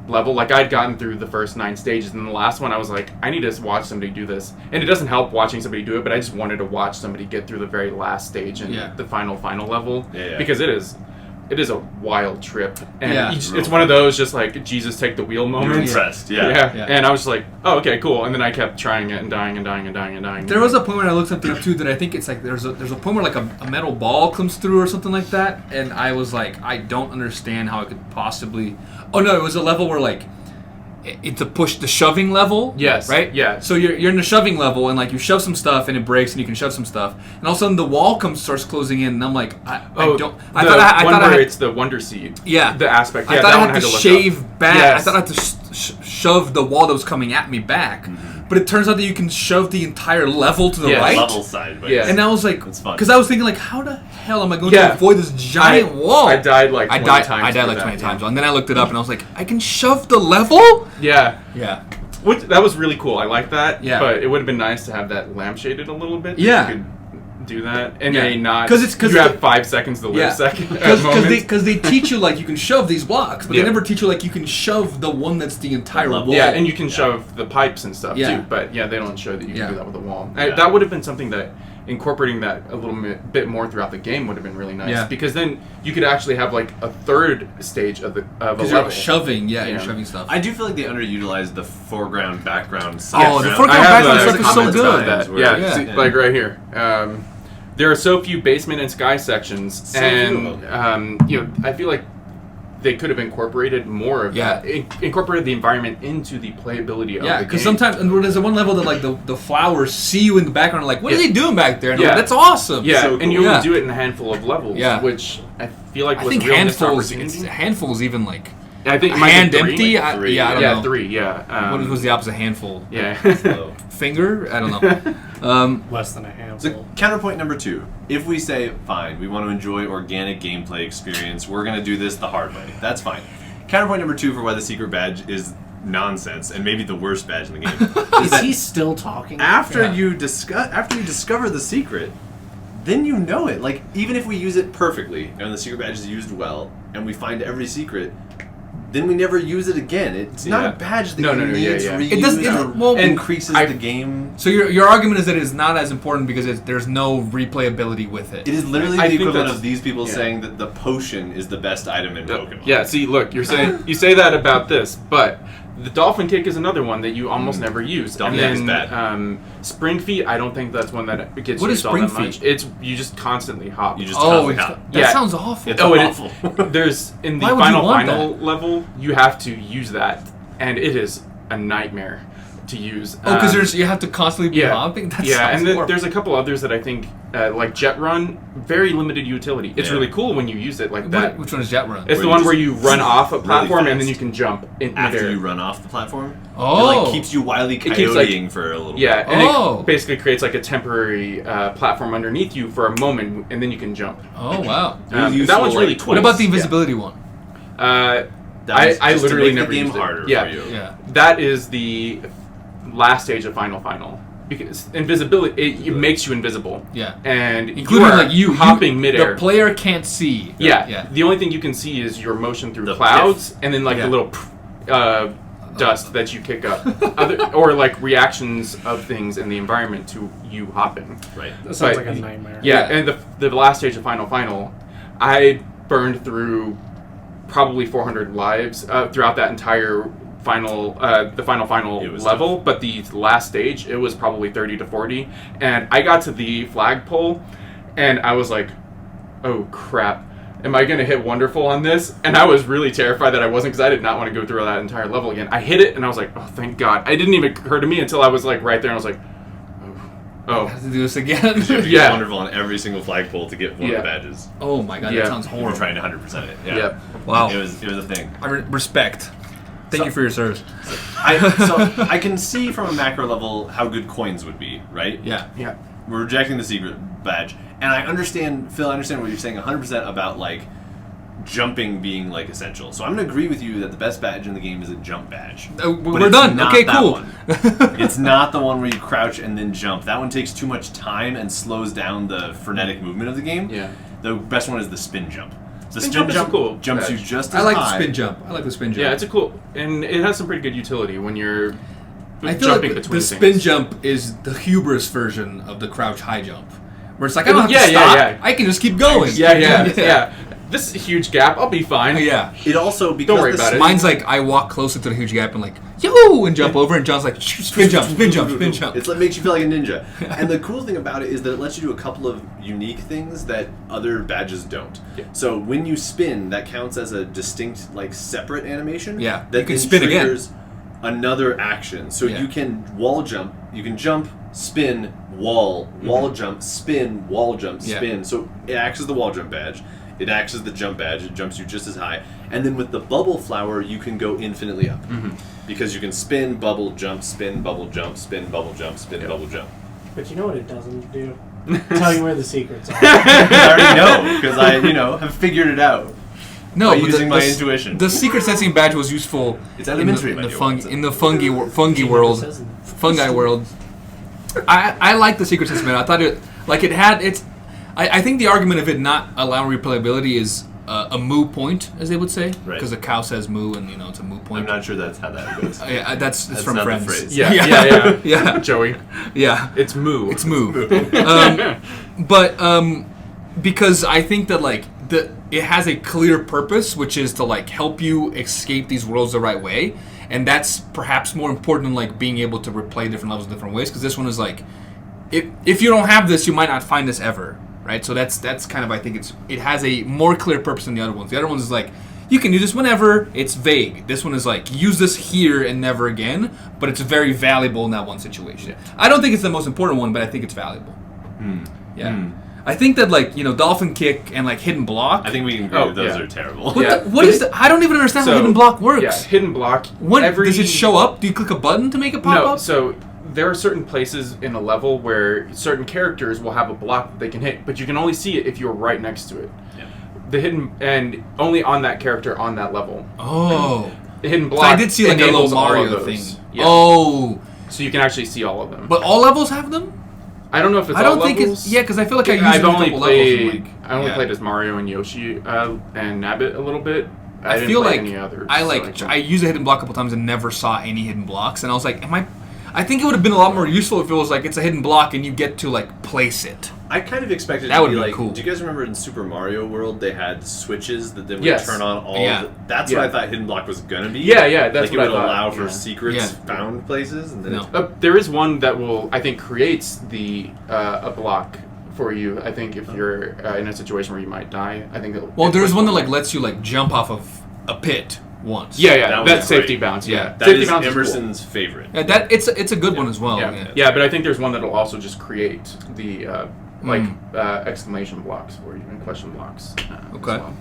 level. Like, I'd gotten through the first 9 stages, and the last one I was like, I need to watch somebody do this. And it doesn't help watching somebody do it, but I just wanted to watch somebody get through the very last stage and the final level. Because it is a wild trip, and it's one of those just like Jesus take the wheel moments. You're impressed, And I was just like, oh, okay, cool. And then I kept trying it and dying and dying and dying and dying. There was a point where I looked something up too that I think it's like there's a point where like a metal ball comes through or something like that, and I was like, I don't understand how it could possibly. Oh no, it was a level where like it's a push the shoving level. Yes. Right? Yeah. So you're in the shoving level and like you shove some stuff and it breaks and you can shove some stuff and all of a sudden the wall starts closing in and I'm like I thought it's the Wonder Seed. Yeah. The aspect. I thought I had to shave back. Yes. I thought I had to shove the wall that was coming at me back. But it turns out that you can shove the entire level to the right. Level sideways. Yeah. And I was like, because I was thinking like, how the hell am I going to avoid this giant wall? I died like 20 times. I died like 20 times. And then I looked it up and I was like, I can shove the level? Yeah. Yeah. That was really cool. I like that. Yeah. But it would have been nice to have that lampshaded a little bit. Yeah. You could do that and not because you have 5 seconds to live second because they teach you like you can shove these blocks but they never teach you like you can shove the one that's the entire wall. Yeah, and you can shove the pipes and stuff too, but they don't show that you can do that with a wall. That would have been something that incorporating that a little bit more throughout the game would have been really nice because then you could actually have like a third stage of a level. You're shoving, you're shoving stuff. I do feel like they underutilized the foreground, background, the foreground, background stuff is so good. See, like right here. There are so few basement and sky sections, and I feel like they could have incorporated more of that. Incorporated the environment into the playability of the game. Yeah, because sometimes there's one level that like the flowers see you in the background, like what are they doing back there? And like, that's awesome. Yeah, so cool. And you only do it in a handful of levels, which I feel like was a real missed opportunity. Handfuls even like. I think hand empty. I don't know. 3. Yeah. What was the opposite? Handful. Yeah. Finger. I don't know. Less than a handful. So counterpoint number 2: if we say fine, we want to enjoy organic gameplay experience, we're going to do this the hard way. That's fine. Counterpoint number 2 for why the secret badge is nonsense and maybe the worst badge in the game is he still talking? After you discover the secret, then you know it. Like even if we use it perfectly and the secret badge is used well, and we find every secret. Then we never use it again. It's not a badge that needs reused or increases the game. So your argument is that it's not as important because there's no replayability with it. It is literally the equivalent of these people saying that the potion is the best item in Pokemon. Yeah, see, look, you say that about this, but The dolphin kick is another one that you almost never use. Dolphin and kick then, is bad. Spring feet, I don't think that's one that gets What used is all that spring much. feet? It's you just constantly hop. You just Oh, constantly hop. that Yeah. sounds awful. It's Oh, it awful. There's in the Why would you want final level, you have to use that, and it is a nightmare to use. Oh, because you have to constantly be yeah, hopping? That yeah, sounds and then horrible. there's a couple others that I think, like Jet Run, very limited utility. It's Yeah. really cool when you use it like that. Which one is Jet Run? It's Where the you one where just you run off a platform and then fast. you can jump in After midair. you run off the platform, Oh. it like keeps you wily It keeps, like- coyoteing for a little Yeah, bit. and Oh. it basically creates like a temporary platform underneath you for a moment, and then you can jump. Oh, wow. Really that useful, one's really like, cool. What about the Yeah. invisibility one? Uh, That was I just literally to make never the game used it. harder Yeah. for you. Yeah. That is the last stage of Final. Because invisibility, it makes you invisible. Yeah. And Including you are like you hopping midair. The player can't see. Yeah. Yeah. The only thing you can see is your motion through The clouds, and then like Yeah. the little dust that you kick up, or like reactions of things in the environment to you hopping. Right. That sounds But- like a nightmare. Yeah, and the last stage of Final, I burned through probably 400 lives throughout that entire the final It was level. But the last stage, it was probably 30 to 40, and I got to the flagpole, and I was like, "Oh crap." Am I going to hit Wonderful on this? And I was really terrified that I wasn't, because I did not want to go through that entire level again. I hit it, and I was like, oh, thank God. It didn't even occur to me until I was like right there, and I was like, I oh. have to do this again. You have to Yeah. get wonderful on every single flagpole to get one of Yeah. the badges. Oh my god, Yeah. that sounds You were horrible. trying to 100% it. Yeah. Yep. Wow. It was a thing. I respect. Thank So- you for your service. So I can see from a macro level how good coins would be, right? Yeah. Yeah. We're rejecting the secret badge, and I understand, Phil. I understand what you're saying 100% about like jumping being like essential. So I'm gonna agree with you that the best badge in the game is a jump badge. But We're it's done. not Okay, that cool. one. It's not the one where you crouch and then jump. That one takes too much time and slows down the frenetic movement of the game. Yeah. The best one is the spin jump. The Spin jump is cool jumps you badge. just as I like the high. spin jump. I like the spin jump. Yeah, it's a cool, and it has some pretty good utility when you're I feel jumping like between the things. spin jump is the hubris version of the crouch high jump, where it's like I don't have Yeah, to yeah, stop. yeah. I can just keep going. Yeah. This huge gap, I'll be fine. Yeah. It also because worry the about it. Mine's like I walk closer to the huge gap and like yo and jump over, and John's like spin jump, spin jump, spin jump. It makes you feel like a ninja. And the cool thing about it is that it lets you do a couple of unique things that other badges don't. Yeah. So when you spin, that counts as a distinct, like separate animation. Yeah, That you can then spin again. triggers another action. So Yeah. you can wall jump. You can jump, spin, wall jump, spin, wall jump, Yeah. spin. So it acts as the wall jump badge. It acts as the jump badge. It jumps you just as high. And then with the bubble flower, you can go infinitely up. Because you can spin, bubble, jump, spin, bubble, jump, spin, bubble, jump, spin, bubble, jump. But you know what it doesn't do? Tell you where the secrets are. I already know, because I, have figured it out. No, by but using my intuition. The secret sensing badge was useful. It's elementary, in my the, dear fungi ones. in the fungi She never world, says it. fungi world. I like the secret sensing badge. I thought it had its. I think the argument of it not allowing replayability is a moo point, as they would say, Right. because a cow says moo, and it's a moo point. I'm not sure that's how that goes. Yeah, that's from not the Friends. phrase. Yeah. yeah, Joey. yeah. It's moo. It's moo. Because I think that it has a clear purpose, which is to help you escape these worlds the right way, and that's perhaps more important than being able to replay different levels different ways. Because this one is if you don't have this, you might not find this ever, right? So that's kind of, I think it has a more clear purpose than the other ones. The other ones is you can do this whenever. It's vague. This one is use this here and never again, but it's very valuable in that one situation. I don't think it's the most important one, but I think it's valuable. Yeah. I think that dolphin kick and hidden block. I think we can agree those are terrible. What is I don't even understand how hidden block works. Yeah, hidden block. Does it show up? Do you click a button to make it pop No, up? so there are certain places in a level where certain characters will have a block that they can hit, but you can only see it if you're right next to it. Yeah. The hidden, and only on that character on that level. Oh. The hidden block. I did see a little enables all of Mario those. thing. Yeah. Oh. So you can actually see all of them. But all levels have them? I don't know if it's I don't all think levels. it's because I feel like I used I've a only couple played. levels. I only played as Mario and Yoshi and Nabbit a little bit. I didn't feel play like any others. I used a hidden block a couple times and never saw any hidden blocks, and I was like, I think it would have been a lot more useful if it was like it's a hidden block and you get to like place it. I kind of expected That it would to be be like, cool. do you guys remember in Super Mario World they had switches that then would Yes. turn on all Yeah. of the, that's Yeah. what I thought Hidden Block was going to be. Yeah, that's like what it would I thought. allow for Yeah. secrets found places. And then No. There is one that will, I think, creates the a block for you. I think if you're in a situation where you might die, I think. Well, there's one that like lets you like jump off of a pit once. Yeah, That that's was safety great. bounce. Yeah, that safety is bounce Emerson's favorite. Yeah, that it's a good one as well. cool. Yeah. Yeah, but I think there's one that'll also just create the exclamation blocks for you and question blocks. Okay. As well.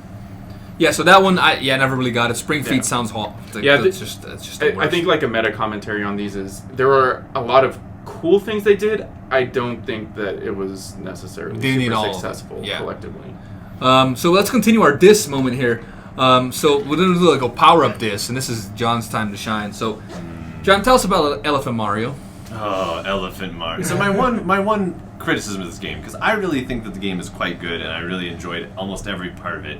Yeah, so that one I never really got it. Spring Feet Yeah. sounds hot. Yeah, it's just the I worst. think like a meta commentary on these is there are a lot of cool things they did. I don't think that it was necessarily Didn't need super all of it. successful Yeah. collectively. So let's continue our diss moment here. So we're gonna do like a power up diss, and this is John's time to shine. So, John, tell us about Elephant Mario. Oh, Elephant Mario. So my one criticism of this game, because I really think that the game is quite good and I really enjoyed almost every part of it,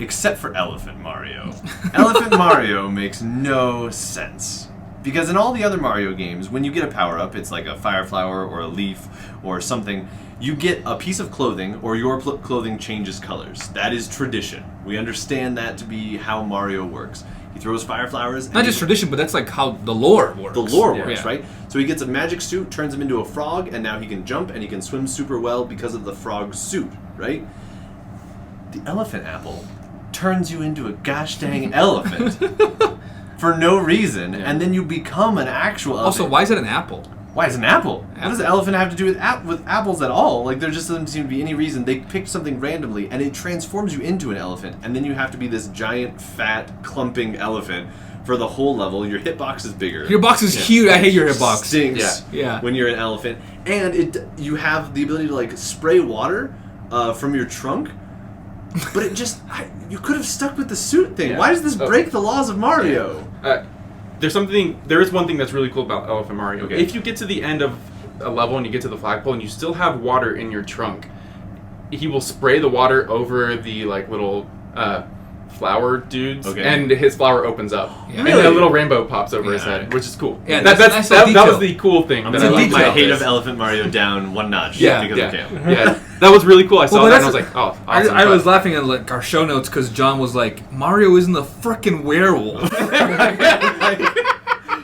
except for Elephant Mario. Elephant Mario makes no sense. Because in all the other Mario games, when you get a power-up, it's like a fire flower or a leaf or something, you get a piece of clothing or your clothing changes colors. That is tradition. We understand that to be how Mario works. He throws fire flowers. Not just tradition, but that's like how the lore works. The lore Yeah. works, Yeah. right? So he gets a magic suit, turns him into a frog, and now he can jump and he can swim super well because of the frog suit, right? The elephant apple turns you into a gosh dang elephant for no reason, and then you become an actual elephant. Also, why is it an apple? Why is it an apple? What does the elephant have to do with apples at all? Like, there just doesn't seem to be any reason. They picked something randomly, and it transforms you into an elephant, and then you have to be this giant, fat, clumping elephant for the whole level. Your hitbox is bigger. Your box is huge. I hate your hitbox. Stinks Yeah. when you're an elephant. And you have the ability to, like, spray water from your trunk, but it just... you could have stuck with the suit thing. Yeah. Why does this break the laws of Mario? There is one thing that's really cool about Elephant Mario. Okay. If you get to the end of a level and you get to the flagpole and you still have water in your trunk, he will spray the water over the like little flower dudes, Okay. and his flower opens up, Yeah. and Really? a little rainbow pops over his Yeah. head, which is cool. Yeah, that, that's a nice that little was detail. the cool thing. I'm that going I to liked leave my about hate this. of Elephant Mario down one notch Yeah, because yeah. of Cam. Yeah, that was really cool. I saw Well, that and I was that's- like, oh, awesome. I but- was laughing at like our show notes because John was like, Mario isn't a freaking werewolf.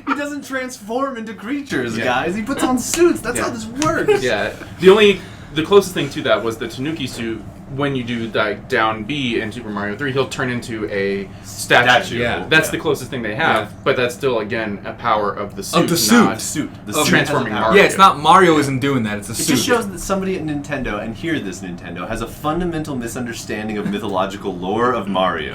He doesn't transform into creatures, Yeah. guys. He puts on suits. That's Yeah. how this works. Yeah, the closest thing to that was the Tanuki suit. When you do like down B in Super Mario 3, he'll turn into a statue. Yeah. That's the closest thing they have, but that's still again a power of the suit. Of the suit. not The Of suit transforming has a power. Mario. Yeah, it's not Mario isn't doing that. It's a It suit. just shows that somebody at Nintendo, and here this Nintendo, has a fundamental misunderstanding of mythological lore of Mario.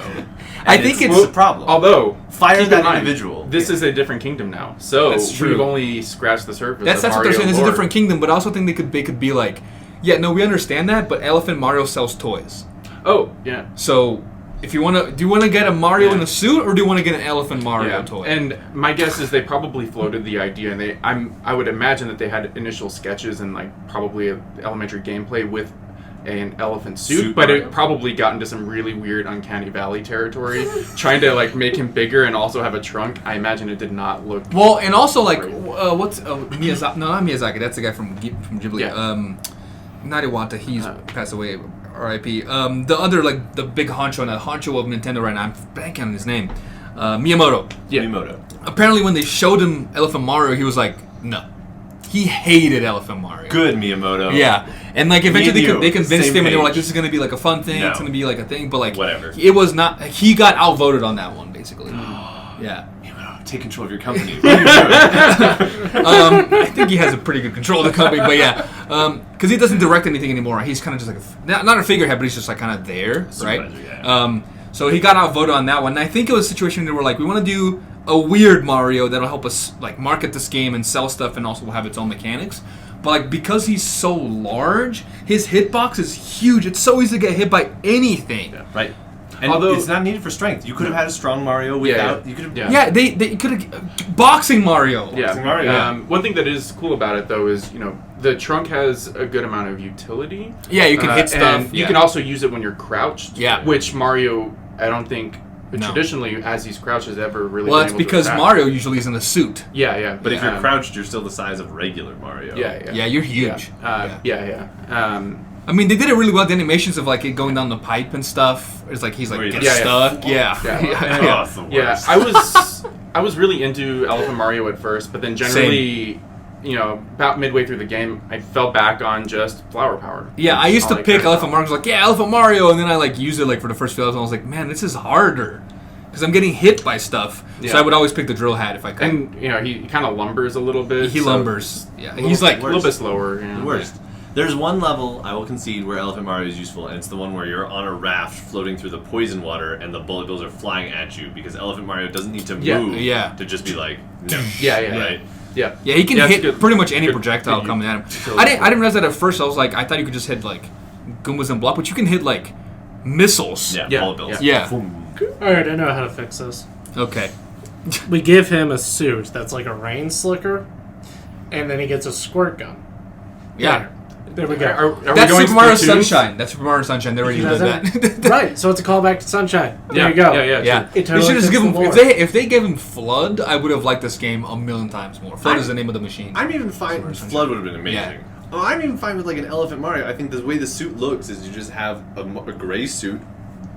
I And think it's it's- a problem. Although Fire keep that in mind, individual. This is a different kingdom now, so That's true. we've only scratched the surface. That's of what they're Mario saying. It's a lore. different kingdom, but I also think they could be like, yeah, no, we understand that, but Elephant Mario sells toys. Oh yeah. So if you want to, do you want to get a Mario Yeah. in a suit, or do you want to get an Elephant Mario Yeah, toy? and my guess is they probably floated the idea, and I would imagine that they had initial sketches and like probably a elementary gameplay with an elephant suit, Suit but Mario. it probably got into some really weird Uncanny Valley territory, trying to like make him bigger and also have a trunk. I imagine it did not look. well, and also like, Great. what's Miyazaki? No, not Miyazaki. That's the guy from Ghibli. Yeah. Not Iwata. He's passed away. R.I.P. The other like the big honcho of Nintendo right now. I'm blanking on his name. Miyamoto. Yeah. Miyamoto. Apparently, when they showed him Elephant Mario, he was like, no. He hated Elephant Mario. Good, Miyamoto. Yeah, and like eventually Me and they you, convinced same him, and they were page. like, "This is gonna be like a fun thing. No. It's gonna be like a thing." But like, Whatever. it was not. He got outvoted on that one, basically. Yeah, Miyamoto, take control of your company. What are you doing? I think he has a pretty good control of the company, but yeah, because he doesn't direct anything anymore. He's kind of just like not a figurehead, but he's just like kind of there, right? Supervisor, yeah. So he got outvoted on that one. And I think it was a situation where they were like, we want to do a weird Mario that'll help us like market this game and sell stuff, and also will have its own mechanics. But like because he's so large, his hitbox is huge. It's so easy to get hit by anything. Yeah, right. And Although- it's not needed for strength. You could have had a strong Mario without. You could have. Yeah. Yeah, they could have boxing Mario. Yeah. Mario, yeah. One thing that is cool about it though is the trunk has a good amount of utility. Yeah, you can hit stuff. And you yeah. can also use it when you're crouched. Yeah. Which Mario, I don't think No. traditionally, as he's crouched, has ever really. Well, been it's able to because attack. Mario usually is in a suit. Yeah. But if you're crouched, you're still the size of regular Mario. Yeah. Yeah, you're huge. Yeah. I mean, they did it really well. The animations of like it going down the pipe and stuff. It's like he's like gets stuck. Yeah. Oh, it's the worst. Yeah, I was really into Elephant Mario at first, but then generally, about midway through the game, I fell back on just Flower Power. Yeah, I used to All I pick cared Elephant about. Mario. I was like, yeah, Elephant Mario, and then I like used it like for the first few levels, and I was like, man, this is harder because I'm getting hit by stuff. So Yeah. I would always pick the drill hat if I could. And he kind of lumbers a little bit. He so lumbers. Yeah, a little- he's like a little bit slower. You know? The worst. There's one level I will concede where Elephant Mario is useful, and it's the one where you're on a raft floating through the poison water, and the bullet bills are flying at you because Elephant Mario doesn't need to move to just be like, no. Yeah. Right? Yeah. Yeah, he can Yeah, it's hit good. pretty much any Good- projectile good coming at him. utility. I didn't realize that at first. I was like, I thought you could just hit like Goombas and block, but you can hit like missiles. Yeah, Yeah, bullet bills. yeah. Boom. Alright, I know how to fix this. Okay. We give him a suit that's like a rain slicker, and then he gets a squirt gun. Yeah. There we go. Are we That's going Super Mario Splatoon? Sunshine. That's Super Mario Sunshine. They already He did does that. Right, so it's a callback to Sunshine. There Yeah, you go. Yeah. Yeah. It totally They should just fits give the him lore. if they gave him Flood, I would have liked this game a million times more. Flood is the name of the machine. I'm even fine. Flood would have been amazing. Yeah. Oh, I'm even fine with like an Elephant Mario. I think the way the suit looks is you just have a gray suit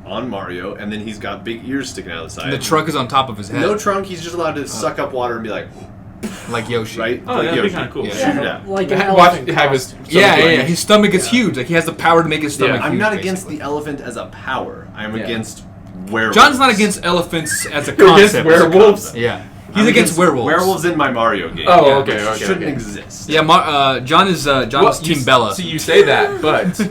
on Mario, and then he's got big ears sticking out of the side. And the trunk is on top of his head. No trunk. He's just allowed to suck up water and be like, like Yoshi. right? Oh, like that'd be Yoshi. kind of cool. Yeah. Shoot it out. Like an Watch elephant. have his Yeah. His stomach is huge. Like he has the power to make his stomach Yeah. huge. I'm not against basically. the elephant as a power. I'm Yeah. against werewolves. John's not against elephants as a You're against concept. werewolves? Yeah. He's I'm against werewolves. Werewolves in my Mario game. Oh, yeah, okay, which okay, shouldn't okay. exist. Yeah, John is Team Bella. So you say that, but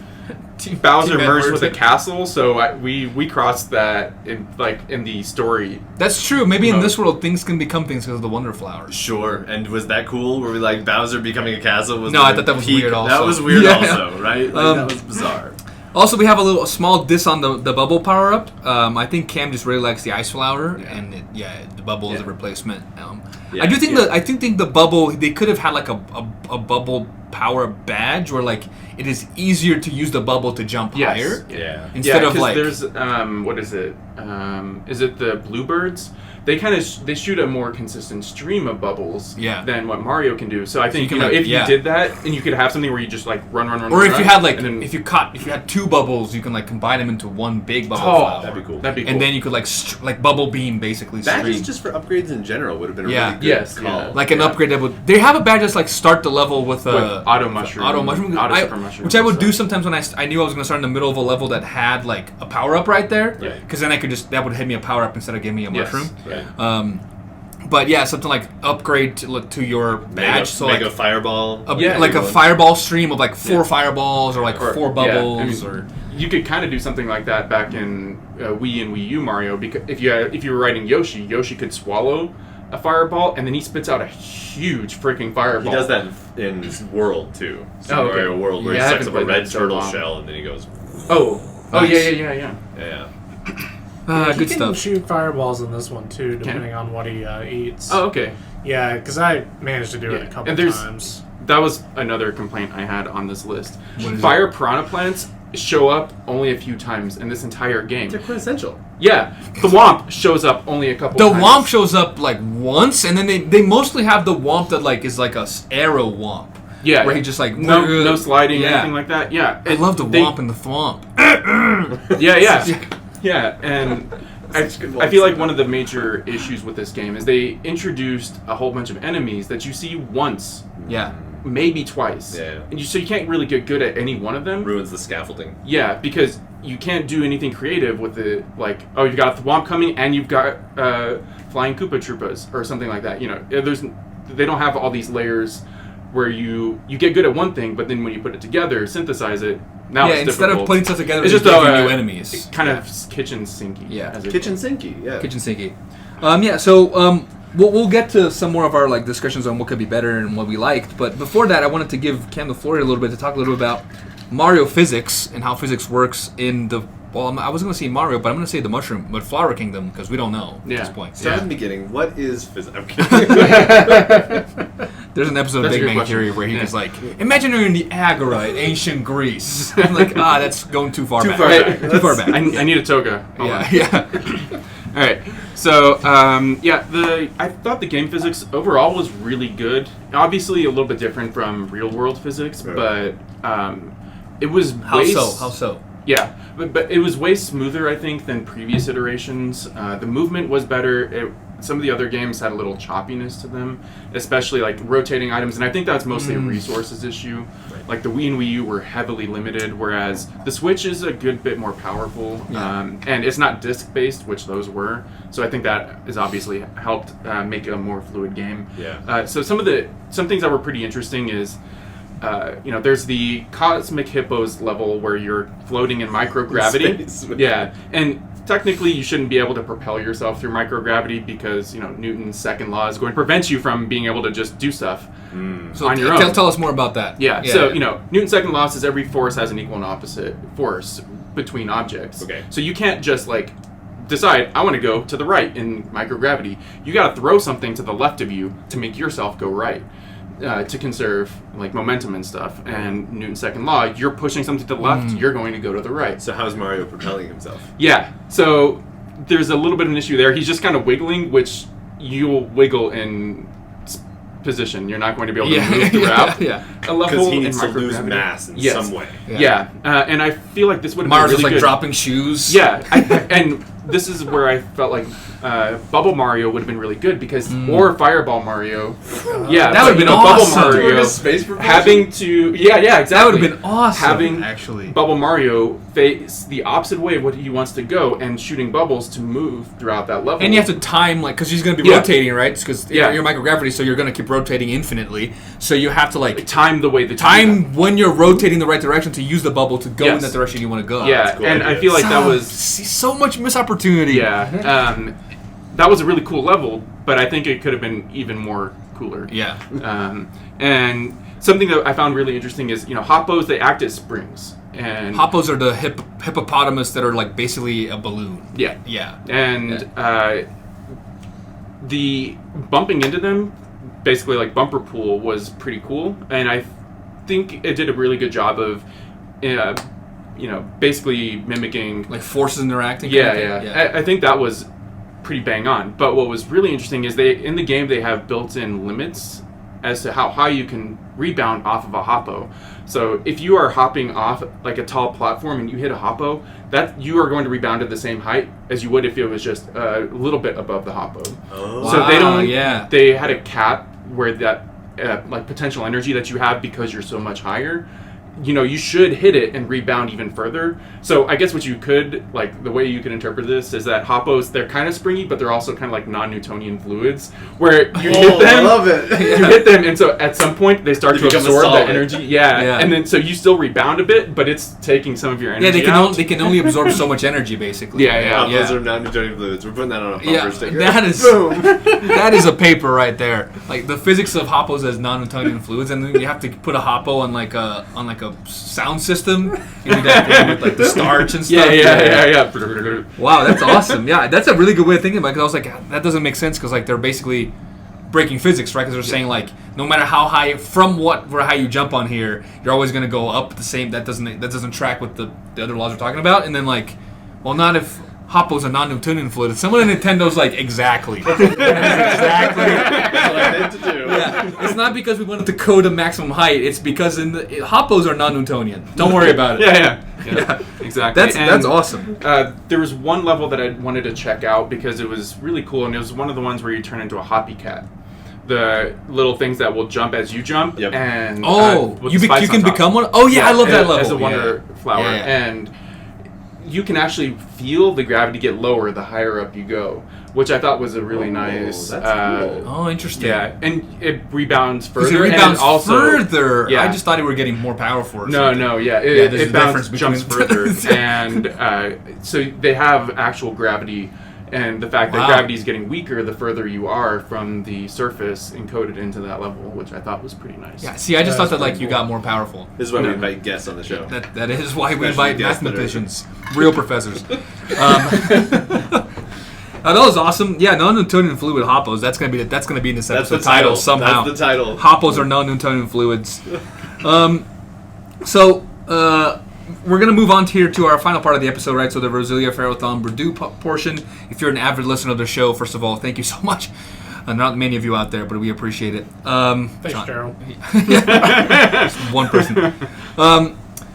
Bowser Team merged Edward. with a castle, so we crossed that in the story. That's true. Maybe in No. this world things can become things because of the Wonder Flowers. Sure. And was that cool? Were we like Bowser becoming a castle? Was No, I the thought that was peak? weird also. That was weird Yeah. also, right? Like, that was bizarre. Also, we have a small diss on the bubble power up. I think Cam just really likes the ice flower, and the bubble is a replacement. Yeah, I do think yeah. the bubble, they could have had like a bubble power badge where like it is easier to use the bubble to jump Yes. higher Yeah. instead of 'cause like there's what is it? Is it the bluebirds? They kind of they shoot a more consistent stream of bubbles than what Mario can do. So I think you can, like, if you did that and you could have something where you just like run, or if you had like and then, if you had two bubbles, you can like combine them into one big bubble oh, flower. That'd be cool. That'd be cool. And then you could like bubble beam basically Badges stream. just for upgrades in general would have been a Yeah. really good Yes, call. yeah. Like an upgrade that would. They have a badge that's like start the level with auto mushroom, auto mushroom, auto super mushroom, which I would do so. sometimes when I knew I was going to start in the middle of a level that had like a power up right there, Right. because then I could that would hit me a power up instead of giving me a Yes. mushroom. Right. But yeah, something like upgrade to your badge, so Mega like fireball. like a fireball stream of like 4 fireballs or like 4 bubbles yeah, I mean, or. you could kind of do something like that back in Wii and Wii U Mario, because if you were riding Yoshi could swallow a fireball and then he spits out a huge freaking fireball. He does that in World too. Super okay. Mario World, where Yeah, I he sucks haven't up a played that red in so turtle long. shell and then he goes. Oh, Nice. yeah. Yeah. He Good can stuff. shoot fireballs in this one too, depending on what he eats. Oh, okay. Yeah, because I managed to do it a couple And there's- times. That was another complaint I had on this list. What is Fire piranha plants show up only a few times in this entire game. They're quintessential. Yeah, the Womp shows up only a couple The times. Womp shows up like once, and then they mostly have the Womp that like is like a arrow Womp. Yeah. Where he just like No sliding, Yeah. anything like that. Yeah. I love the Womp and the Thwomp. Yeah, and I feel like one of the major issues with this game is they introduced a whole bunch of enemies that you see once, Yeah. maybe twice. Yeah. And so you can't really get good at any one of them. Ruins the scaffolding. Yeah, because you can't do anything creative with the, like, oh, you've got a Thwomp coming and you've got Flying Koopa Troopas or something like that. You know, they don't have all these layers where you get good at one thing, but then when you put it together, synthesize it, now it's instead difficult. of putting stuff together, It's it's just just new enemies. kind of kitchen sinky. Yeah. as it Kitchen goes. sinky. Yeah. Kitchen sinky. So we'll get to some more of our like discussions on what could be better and what we liked. But before that, I wanted to give Cam the floor a little bit to talk a little bit about Mario physics and how physics works in the. Well, I was going to say Mario, but I'm going to say the Mushroom, but Flower Kingdom, because we don't know at this point. Start at the beginning. What is physics? I'm kidding. There's an episode of That's a Big good Bang question. Theory where he was like, imagine you're in the Agora in ancient Greece. I'm like, that's going too far back. far back. Too far back. I need a toga. Hold on. Yeah. right. So, I thought the game physics overall was really good. Obviously, a little bit different from real world physics, but it was How so? Yeah, but it was way smoother, I think, than previous iterations. The movement was better. Some of the other games had a little choppiness to them, especially like rotating items, and I think that's mostly a resources issue. Right. Like the Wii and Wii U were heavily limited, whereas the Switch is a good bit more powerful, and it's not disc-based, which those were. So I think that has obviously helped make a more fluid game. Yeah. So some things that were pretty interesting is, there's the Cosmic Hippos level where you're floating in microgravity. Yeah, and technically you shouldn't be able to propel yourself through microgravity because Newton's second law is going to prevent you from being able to just do stuff on your own. Tell us more about that. Yeah. So Newton's second law says every force has an equal and opposite force between objects. Okay. So you can't just decide I want to go to the right in microgravity. You got to throw something to the left of you to make yourself go right. To conserve momentum and stuff, and Newton's second law, you're pushing something to the left, you're going to go to the right. So how's Mario propelling himself? Yeah, so there's a little bit of an issue there. He's just kind of wiggling, which you'll wiggle in position. You're not going to be able to move throughout a level. Because he needs in to lose microgravity. mass in some way. Yeah, and I feel like this would have been Mars really was good. dropping shoes. Yeah, and this is where I felt like Bubble Mario would have been really good because, or Fireball Mario. Yeah, that would have been awesome. Bubble Mario space having to, exactly. That would have been awesome. Having actually Bubble Mario face the opposite way of what he wants to go and shooting bubbles to move throughout that level. And you have to time because he's going to be rotating, right? Because you're microgravity, so you're going to keep rotating infinitely. So you have to time the way the when you're rotating the right direction to use the bubble to go in that direction you want to go. Yeah, cool and idea. I feel like that was so much missed opportunity. Yeah. That was a really cool level, but I think it could have been even more cooler. Yeah. And something that I found really interesting is, Hoppos, they act as springs. And Hoppos are the hippopotamus that are basically a balloon. Yeah. Yeah. And the bumping into them, basically bumper pool, was pretty cool. And I think it did a really good job of, basically mimicking forces interacting. Yeah. I think that was pretty bang on. But what was really interesting is in the game they have built-in limits as to how high you can rebound off of a hoppo. So if you are hopping off a tall platform and you hit a hoppo, that you are going to rebound at the same height as you would if it was just a little bit above the hoppo. Oh. So they don't. Yeah. They had a cap where that potential energy that you have because you're so much higher. You should hit it and rebound even further. So I guess what you could, the way you could interpret this is that Hoppos, they're kind of springy, but they're also kind of like non-Newtonian fluids, where you hit them. I love it. You hit them, and so at some point they start to absorb the energy. Yeah. And then so you still rebound a bit, but it's taking some of your energy out. They can only absorb so much energy, basically. Hoppos are non-Newtonian fluids. We're putting that on a bumper sticker. That is a paper right there. The physics of Hoppos as non-Newtonian fluids, and then you have to put a Hoppo on a sound system. You need that thing with the starch and stuff. Yeah. Wow, that's awesome. Yeah, that's a really good way of thinking about it. Because I was like, that doesn't make sense because they're basically breaking physics, right? Because they're saying no matter how high how you jump on here, you're always going to go up the same. That doesn't track with the other laws we're talking about. And then not if Hoppo's a non-Newtonian fluid. Someone at Nintendo's exactly. Yeah, it's not because we wanted to code a maximum height. It's because Hoppos are non-Newtonian. Don't worry about it. Yeah, exactly. That's awesome. There was one level that I wanted to check out because it was really cool, and it was one of the ones where you turn into a hoppy cat. The little things that will jump as you jump, and you can become one. Oh yeah, I love that level as a wonder flower, and you can actually feel the gravity get lower the higher up you go, which I thought was a really nice. That's cool. Oh, interesting. Yeah, and it rebounds further. It rebounds and also, further. Yeah. I just thought it were getting more powerful. No. Yeah, it jumps further, and so they have actual gravity. And the fact that gravity is getting weaker the further you are from the surface encoded into that level, which I thought was pretty nice. Yeah, see, I just thought that you got more powerful. This is why we invite guests on the show. That is why we invite mathematicians, real professors. That was awesome. Yeah, non-Newtonian fluid Hoppos. That's gonna be in this episode title somehow. That's the title. Hoppos are non-Newtonian fluids. we're going to move on here to our final part of the episode, right? So the Roselia Ferrothon Purdue portion. If you're an avid listener of the show, first of all, thank you so much. Not many of you out there, but we appreciate it. Thanks, Daryl. Just one person.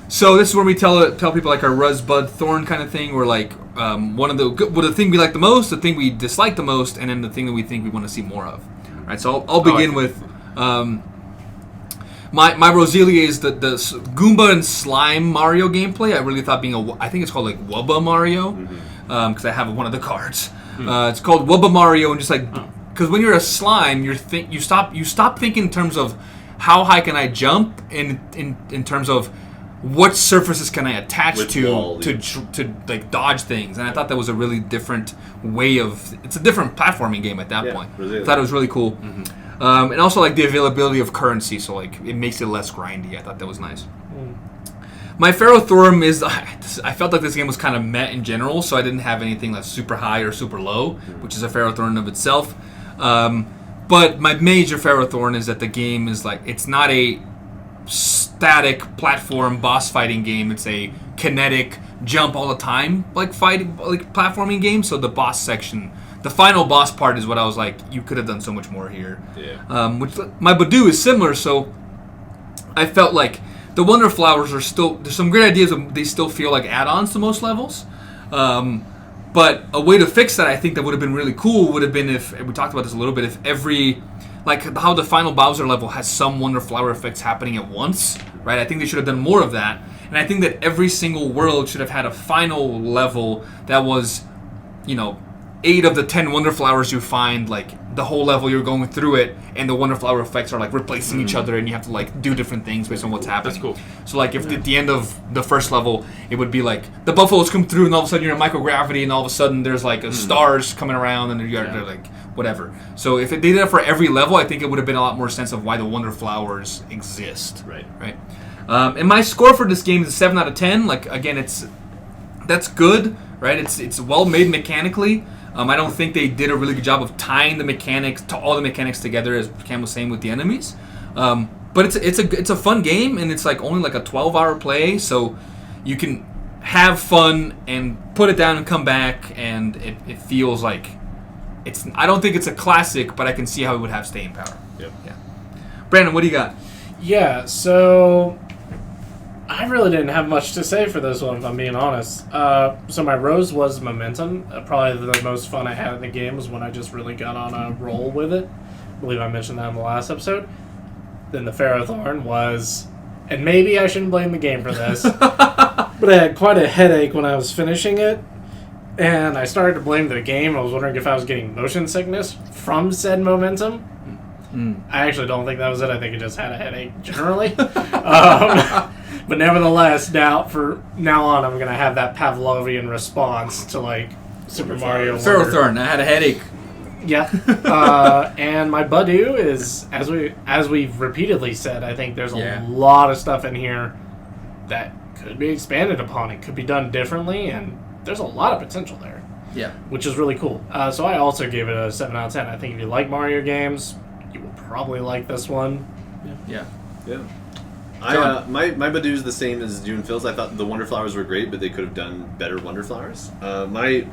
So this is where we tell people like our Rosebud Thorn kind of thing. We're like one of the thing we like the most, the thing we dislike the most, and then the thing that we think we want to see more of. All right, so I'll begin with my Roselia is the Goomba and Slime Mario gameplay. I really thought I think it's called like Wubba Mario because I have one of the cards. It's called Wubba Mario, and just like because when you're a slime, you stop thinking in terms of how high can I jump, in terms of what surfaces can I attach to like dodge things, and I thought that was a really different way of. It's a different platforming game at that point. I thought it was really cool, and also like the availability of currency, so like it makes it less grindy. I thought that was nice. My Ferrothorn is. I felt like this game was kind of meh in general, so I didn't have anything that's super high or super low, which is a Ferrothorn of itself. But my major Ferrothorn is that the game is like it's not a static platform boss fighting game. It's a kinetic jump all the time platforming game. So the boss section, the final boss part, is what I was like, you could have done so much more here. Which my Badoo is similar. So I felt like the Wonder Flowers are still, there's some great ideas. They still feel like add-ons to most levels. But a way to fix that, I think that would have been really cool, would have been if, and we talked about this a little bit, if every, like how the final Bowser level has some Wonder Flower effects happening at once, right? I think they should have done more of that. And I think that every single world should have had a final level that was, 8 of the 10 Wonder Flowers you find, like the whole level you're going through it, and the Wonder Flower effects are like replacing each other, and you have to like do different things based on what's happening. That's cool. So like if at the end of the first level, it would be like the buffaloes come through, and all of a sudden you're in microgravity, and all of a sudden there's like stars coming around, and they're like whatever. So if they did that for every level, I think it would have been a lot more sense of why the Wonder Flowers exist. Right. And my score for this game is a 7 out of 10. Like again, that's good, right? It's well made mechanically. I don't think they did a really good job of tying the mechanics to all the mechanics together, as Cam was saying with the enemies. But it's a fun game, and it's like only like a 12-hour play, so you can have fun and put it down and come back, and it feels like it's. I don't think it's a classic, but I can see how it would have staying power. Yeah. Brandon, what do you got? Yeah, so I really didn't have much to say for this one, if I'm being honest. So my rose was Momentum. Probably the most fun I had in the game was when I just really got on a roll with it. I believe I mentioned that in the last episode. Then the Ferrothorn was, and maybe I shouldn't blame the game for this, but I had quite a headache when I was finishing it, and I started to blame the game. I was wondering if I was getting motion sickness from said Momentum. I actually don't think that was it. I think I just had a headache generally. But nevertheless, now on, I'm going to have that Pavlovian response to, like, Super Mario Wonder. Ferrothorn, I had a headache. Yeah. And my Badoo is, as we've repeatedly said, I think there's a lot of stuff in here that could be expanded upon. It could be done differently, and there's a lot of potential there. Yeah. Which is really cool. So I also gave it a 7 out of 10. I think if you like Mario games, you will probably like this one. Yeah. My Badoo's the same as you and Phil's. I thought the Wonder Flowers were great, but they could have done better Wonder Flowers. My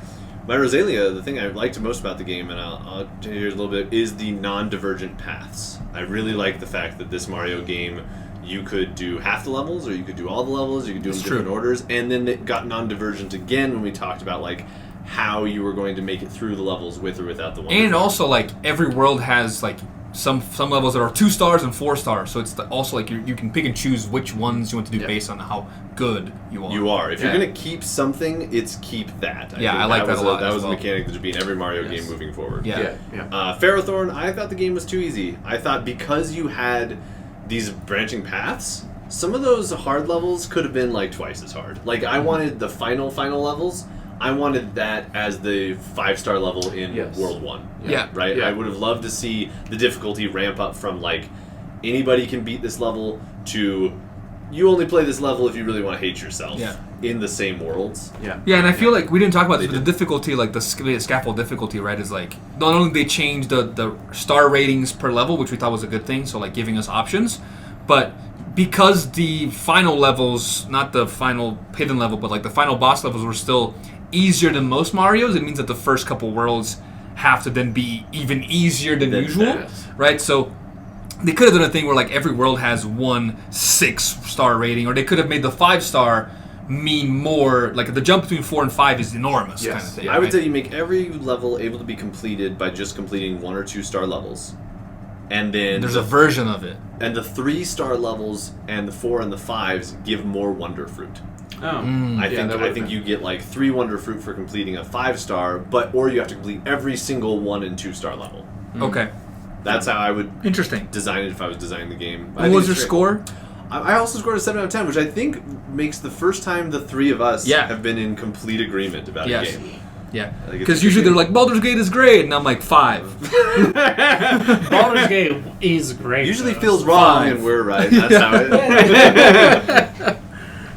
Roselia, the thing I liked most about the game, and I'll tell you here a little bit, is the non-divergent paths. I really like the fact that this Mario game, you could do half the levels, or you could do all the levels, you could do them in different orders, and then it got non-divergent again when we talked about like how you were going to make it through the levels with or without the Wonder And Flowers. also like every world has like some levels that are 2 stars and 4 stars, so it's also like you can pick and choose which ones you want to do based on how good you are. If you're going to keep something, it's keep that. I like that a lot. That was a mechanic that should be in every Mario game moving forward. Yeah. Ferrothorn, I thought the game was too easy. I thought because you had these branching paths, some of those hard levels could have been like twice as hard. Like I wanted the final levels. I wanted that as the 5-star level in World 1. Right? Yeah. I would have loved to see the difficulty ramp up from, like, anybody can beat this level to you only play this level if you really want to hate yourself in the same worlds. Yeah, and I feel like we didn't talk about this, but the difficulty, like the scaffold difficulty, right, is like, not only they changed the star ratings per level, which we thought was a good thing, so like giving us options, but because the final levels, not the final hidden level, but like the final boss levels were still easier than most Marios, it means that the first couple worlds have to then be even easier than usual, right? So they could have done a thing where like every world has 1 6-star rating, or they could have made the 5-star mean more, like the jump between 4 and 5 is enormous kind of thing. I would say you make every level able to be completed by just completing 1 or 2-star levels. And then there's a version of it. And the 3-star levels and the 4 and the 5s give more Wonder Fruit. Oh, I think you get like 3 Wonder Fruit for completing a 5-star, or you have to complete every single 1 and 2-star level. Okay. That's how I would design it if I was designing the game. What was your score? I also scored a 7 out of 10, which I think makes the first time the 3 of us have been in complete agreement about a game. Yeah, because usually they're like, Baldur's Gate is great, and I'm like, 5. Baldur's Gate is great. Usually feels wrong, and we're right. That's how it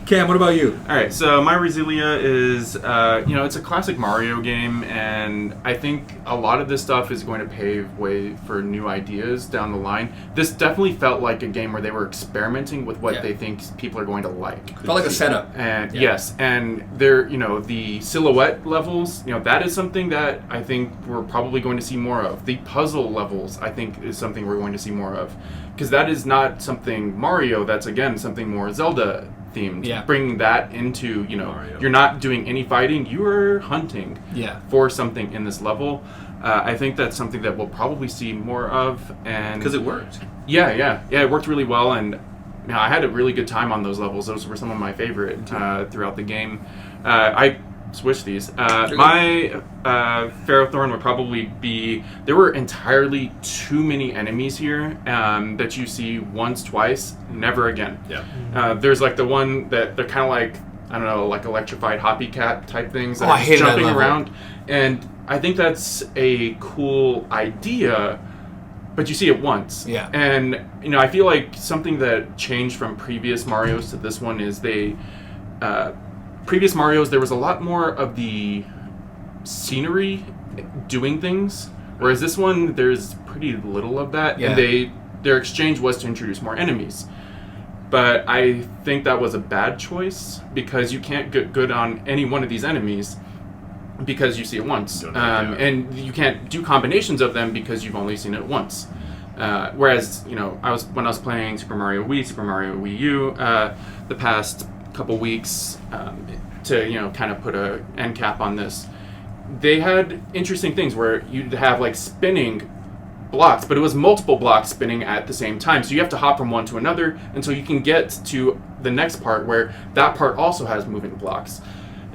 Cam, what about you? All right, so my Resilia is, it's a classic Mario game, and I think a lot of this stuff is going to pave way for new ideas down the line. This definitely felt like a game where they were experimenting with what they think people are going to like. Felt like a setup. And yes, and they're, the silhouette levels, that is something that I think we're probably going to see more of. The puzzle levels, I think, is something we're going to see more of. Because that is not something Mario, that's, again, something more Zelda themed. Yeah. Bringing that into, Mario. You're not doing any fighting, you are hunting for something in this level. I think that's something that we'll probably see more of. And because it worked. Yeah, it worked really well, and I had a really good time on those levels. Those were some of my favorite throughout the game. I switched these. My Ferrothorn would probably be... There were entirely too many enemies here that you see once, twice, never again. Yeah. There's like the one that they're kind of like, I don't know, like electrified hoppy cat type things that I are hate jumping that level. around. And I think that's a cool idea, but you see it once. Yeah. And, I feel like something that changed from previous Marios to this one is previous Marios, there was a lot more of the scenery doing things, whereas this one, there's pretty little of that, and their exchange was to introduce more enemies. But I think that was a bad choice, because you can't get good on any one of these enemies because you see it once. And you can't do combinations of them because you've only seen it once. Whereas, when I was playing Super Mario Wii, Super Mario Wii U, the past couple weeks to kind of put a end cap on this, they had interesting things where you'd have like spinning blocks, but it was multiple blocks spinning at the same time, so you have to hop from one to another until you can get to the next part where that part also has moving blocks.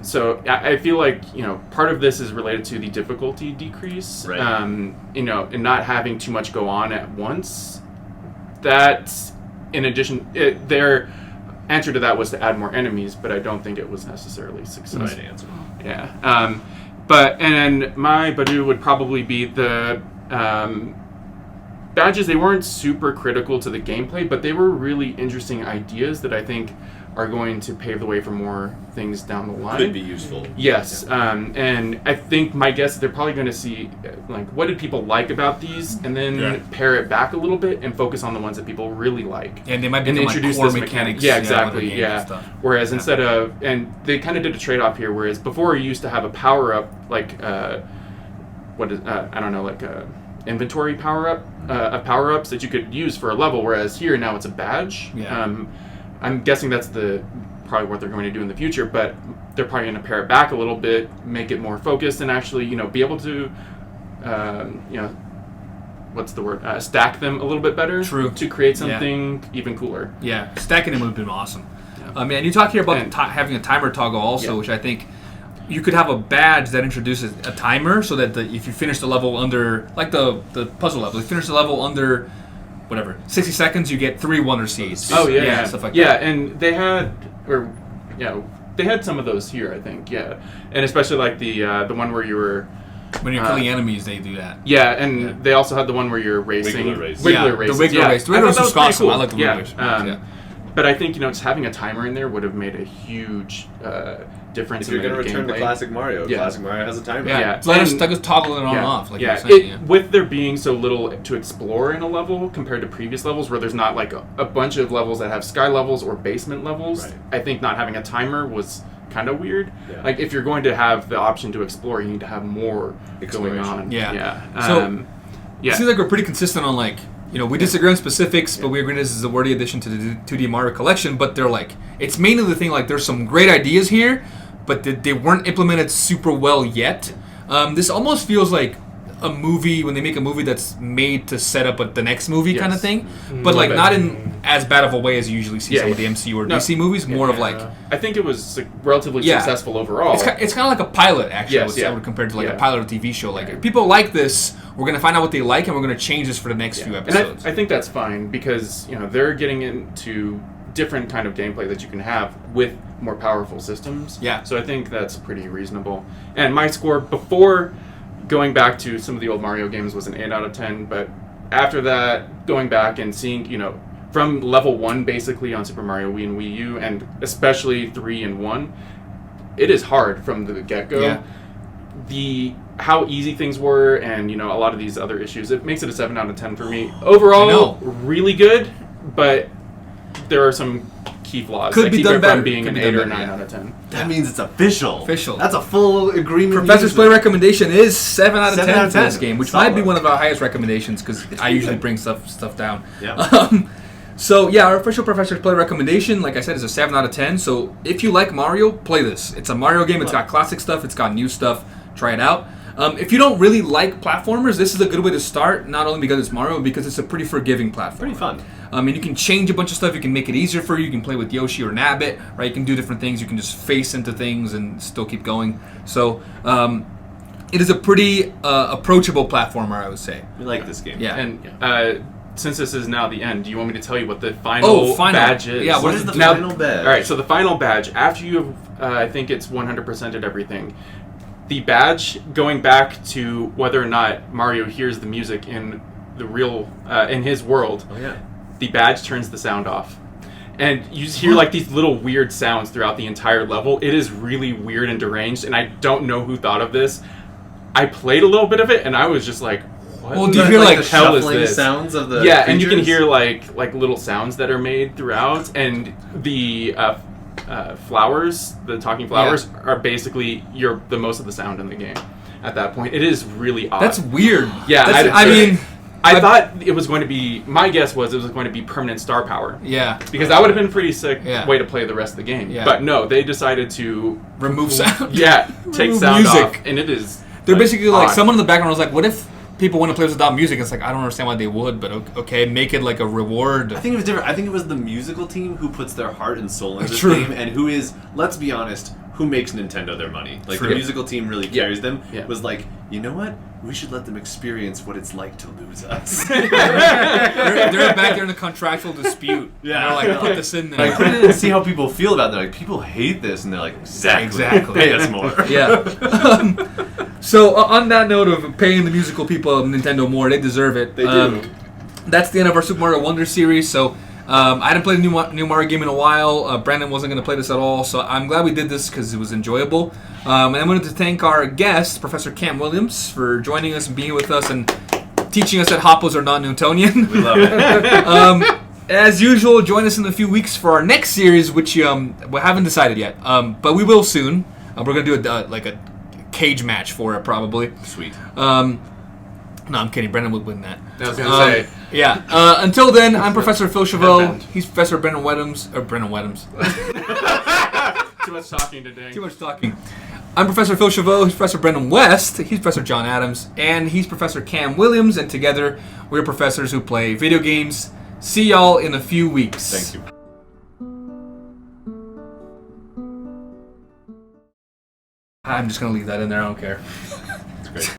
So I feel like part of this is related to the difficulty decrease, right. And not having too much go on at once. That, in addition, their answer to that was to add more enemies, but I don't think it was necessarily successful. Right answer. Yeah. And my Badoo would probably be the badges. They weren't super critical to the gameplay, but they were really interesting ideas that I think are going to pave the way for more things down the line. Could be useful. Yes, and I think my guess is they're probably going to see, like, what did people like about these, and then pare it back a little bit and focus on the ones that people really like. And they might be introduce core this mechanics. Yeah, exactly. Yeah. Whereas instead of, and they kind of did a trade-off here. Whereas before you used to have a power-up, like I don't know, like a inventory power-up of power-ups that you could use for a level. Whereas here now it's a badge. Yeah. I'm guessing that's probably what they're going to do in the future, but they're probably going to pare it back a little bit, make it more focused, and actually, be able to, what's the word? Stack them a little bit better. True. To create something even cooler. Yeah, stacking them would have been awesome. Yeah. And you talk here about having a timer toggle also, which I think you could have a badge that introduces a timer, so that if you finish the level under, like the puzzle level, if you finish the level under 60 seconds, you get 3 Wonder Seeds. Oh yeah, stuff like that. Yeah, and they had, they had some of those here, I think. Yeah, and especially like the one where you were. When you're killing enemies, they do that. Yeah, and they also had the one where you're racing. Wiggler race. Wiggler race. The Wiggler race. The Wiggler race was awesome. Cool. I like the Wiggler race. But I think just having a timer in there would have made a huge difference If you're in the going to return to gameplay. Classic Mario, Yeah. Classic Mario has a timer. Yeah, Yeah. let us And- toggle it on and Yeah. off, like you yeah. were saying. Yeah. With there being so little to explore in a level compared to previous levels where there's not like a bunch of levels that have sky levels or basement levels, Right. I think not having a timer was kind of weird. Yeah. Like if you're going to have the option to explore, you need to have more going Exploration. on. Yeah. Yeah. So, yeah. It seems like we're pretty consistent on like, you know, we disagree on specifics, but we agree this is a worthy addition to the 2D Mario collection. But they're like, it's mainly the thing like there's some great ideas here, but they weren't implemented super well yet. This almost feels like a movie when they make a movie that's made to set up the next movie kind of Yes. thing, but like not in as bad of a way as you usually see Yeah, some of the yeah. MCU or No. DC movies. More of Yeah. like I think it was like, relatively Yeah. successful overall. it's kind of like a pilot actually. Yes, I would say, yeah. I would compare it to like Yeah. a pilot of a TV show. Like if people like this, we're gonna find out what they like and we're gonna change this for the next few And episodes. I think that's fine because they're getting into different kind of gameplay that you can have with more powerful systems. Yeah. So I think that's pretty reasonable. And my score before going back to some of the old Mario games was an 8 out of 10, but after that, going back and seeing, from level 1 basically on Super Mario Wii and Wii U, and especially 3 and 1, it is hard from the get-go. Yeah. How easy things were and, a lot of these other issues, it makes it a 7 out of 10 for me. Overall, really good, but there are some key flaws Could that be keep done it better. from being Could an be 8 done or better, 9 yeah. out of 10. That means it's official. Official. That's a full agreement. Professor's Play recommendation is 7 out of 7 10 out of for this 10. game, which Solid. might be one of our highest recommendations because I usually bring stuff down. Yeah. So yeah, our official Professor's Play recommendation, like I said, is a 7 out of 10. So if you like Mario, play this. It's a Mario game. It's got classic stuff. It's got new stuff. Try it out. If you don't really like platformers, this is a good way to start. Not only because it's Mario, but because it's a pretty forgiving platform. Pretty fun. And you can change a bunch of stuff. You can make it easier for you. You can play with Yoshi or Nabbit, right? You can do different things. You can just face into things and still keep going. So it is a pretty approachable platformer, I would say. We like this game. Yeah. And since this is now the end, do you want me to tell you what the final badge is? Yeah, What is the Now- final badge? All right, so the final badge, after you have, I think it's 100%ed everything, the badge going back to whether or not Mario hears the music in the real, in his world, Oh yeah. the badge turns the sound off. And you just hear like these little weird sounds throughout the entire level. It is really weird and deranged, and I don't know who thought of this. I played a little bit of it, and I was just like, what Well, do you the hear, like, the hell is shuffling this? sounds of the Yeah, and you can creatures? hear like little sounds that are made throughout, and the flowers, the talking flowers, are basically the most of the sound in the game. At that point, it is really odd. That's weird. Yeah, I I thought it was going to be. My guess was it was going to be permanent star power. yeah. Because that would have been a pretty sick Yeah. way to play the rest of the game. Yeah. But no, they decided to Remove sound. take Remove sound music. off, and it is. They're basically like, odd. someone in the background was like, what if people want to play this without music? It's like, I don't understand why they would, but okay, make it like a reward. I think it was different. I think it was the musical team who puts their heart and soul into this True. game, and who is, let's be honest, who makes Nintendo their money. Like True. the musical team really carries them. Yeah. Was like, you know what? We should let them experience what it's like to lose us. they're back there in a contractual dispute. Yeah. They're like, put this in there. Like, put it in and see how people feel about it. They're like, people hate this, and they're like, exactly. Pay us more. Yeah. So on that note of paying the musical people of Nintendo more, they deserve it. They do. That's the end of our Super Mario Wonder series. So I hadn't played a new Mario game in a while. Brandon wasn't going to play this at all, so I'm glad we did this because it was enjoyable. And I wanted to thank our guest, Professor Cam Williams, for joining us and being with us and teaching us that Hoppos are Non-Newtonian. We love it. As usual, join us in a few weeks for our next series, which we haven't decided yet, but we will soon. We're going to do a cage match for it, probably. Sweet. No, I'm kidding. Brendan would win that. I was gonna say. Yeah. Until then, I'm Professor Phil Chavot. Headband. He's Professor Brendan Weddams. Too much talking today. Too much talking. I'm Professor Phil Chavot. He's Professor Brendan West. He's Professor John Adams. And he's Professor Cam Williams. And together, we're professors who play video games. See y'all in a few weeks. Thank you. I'm just going to leave that in there. I don't care. It's great.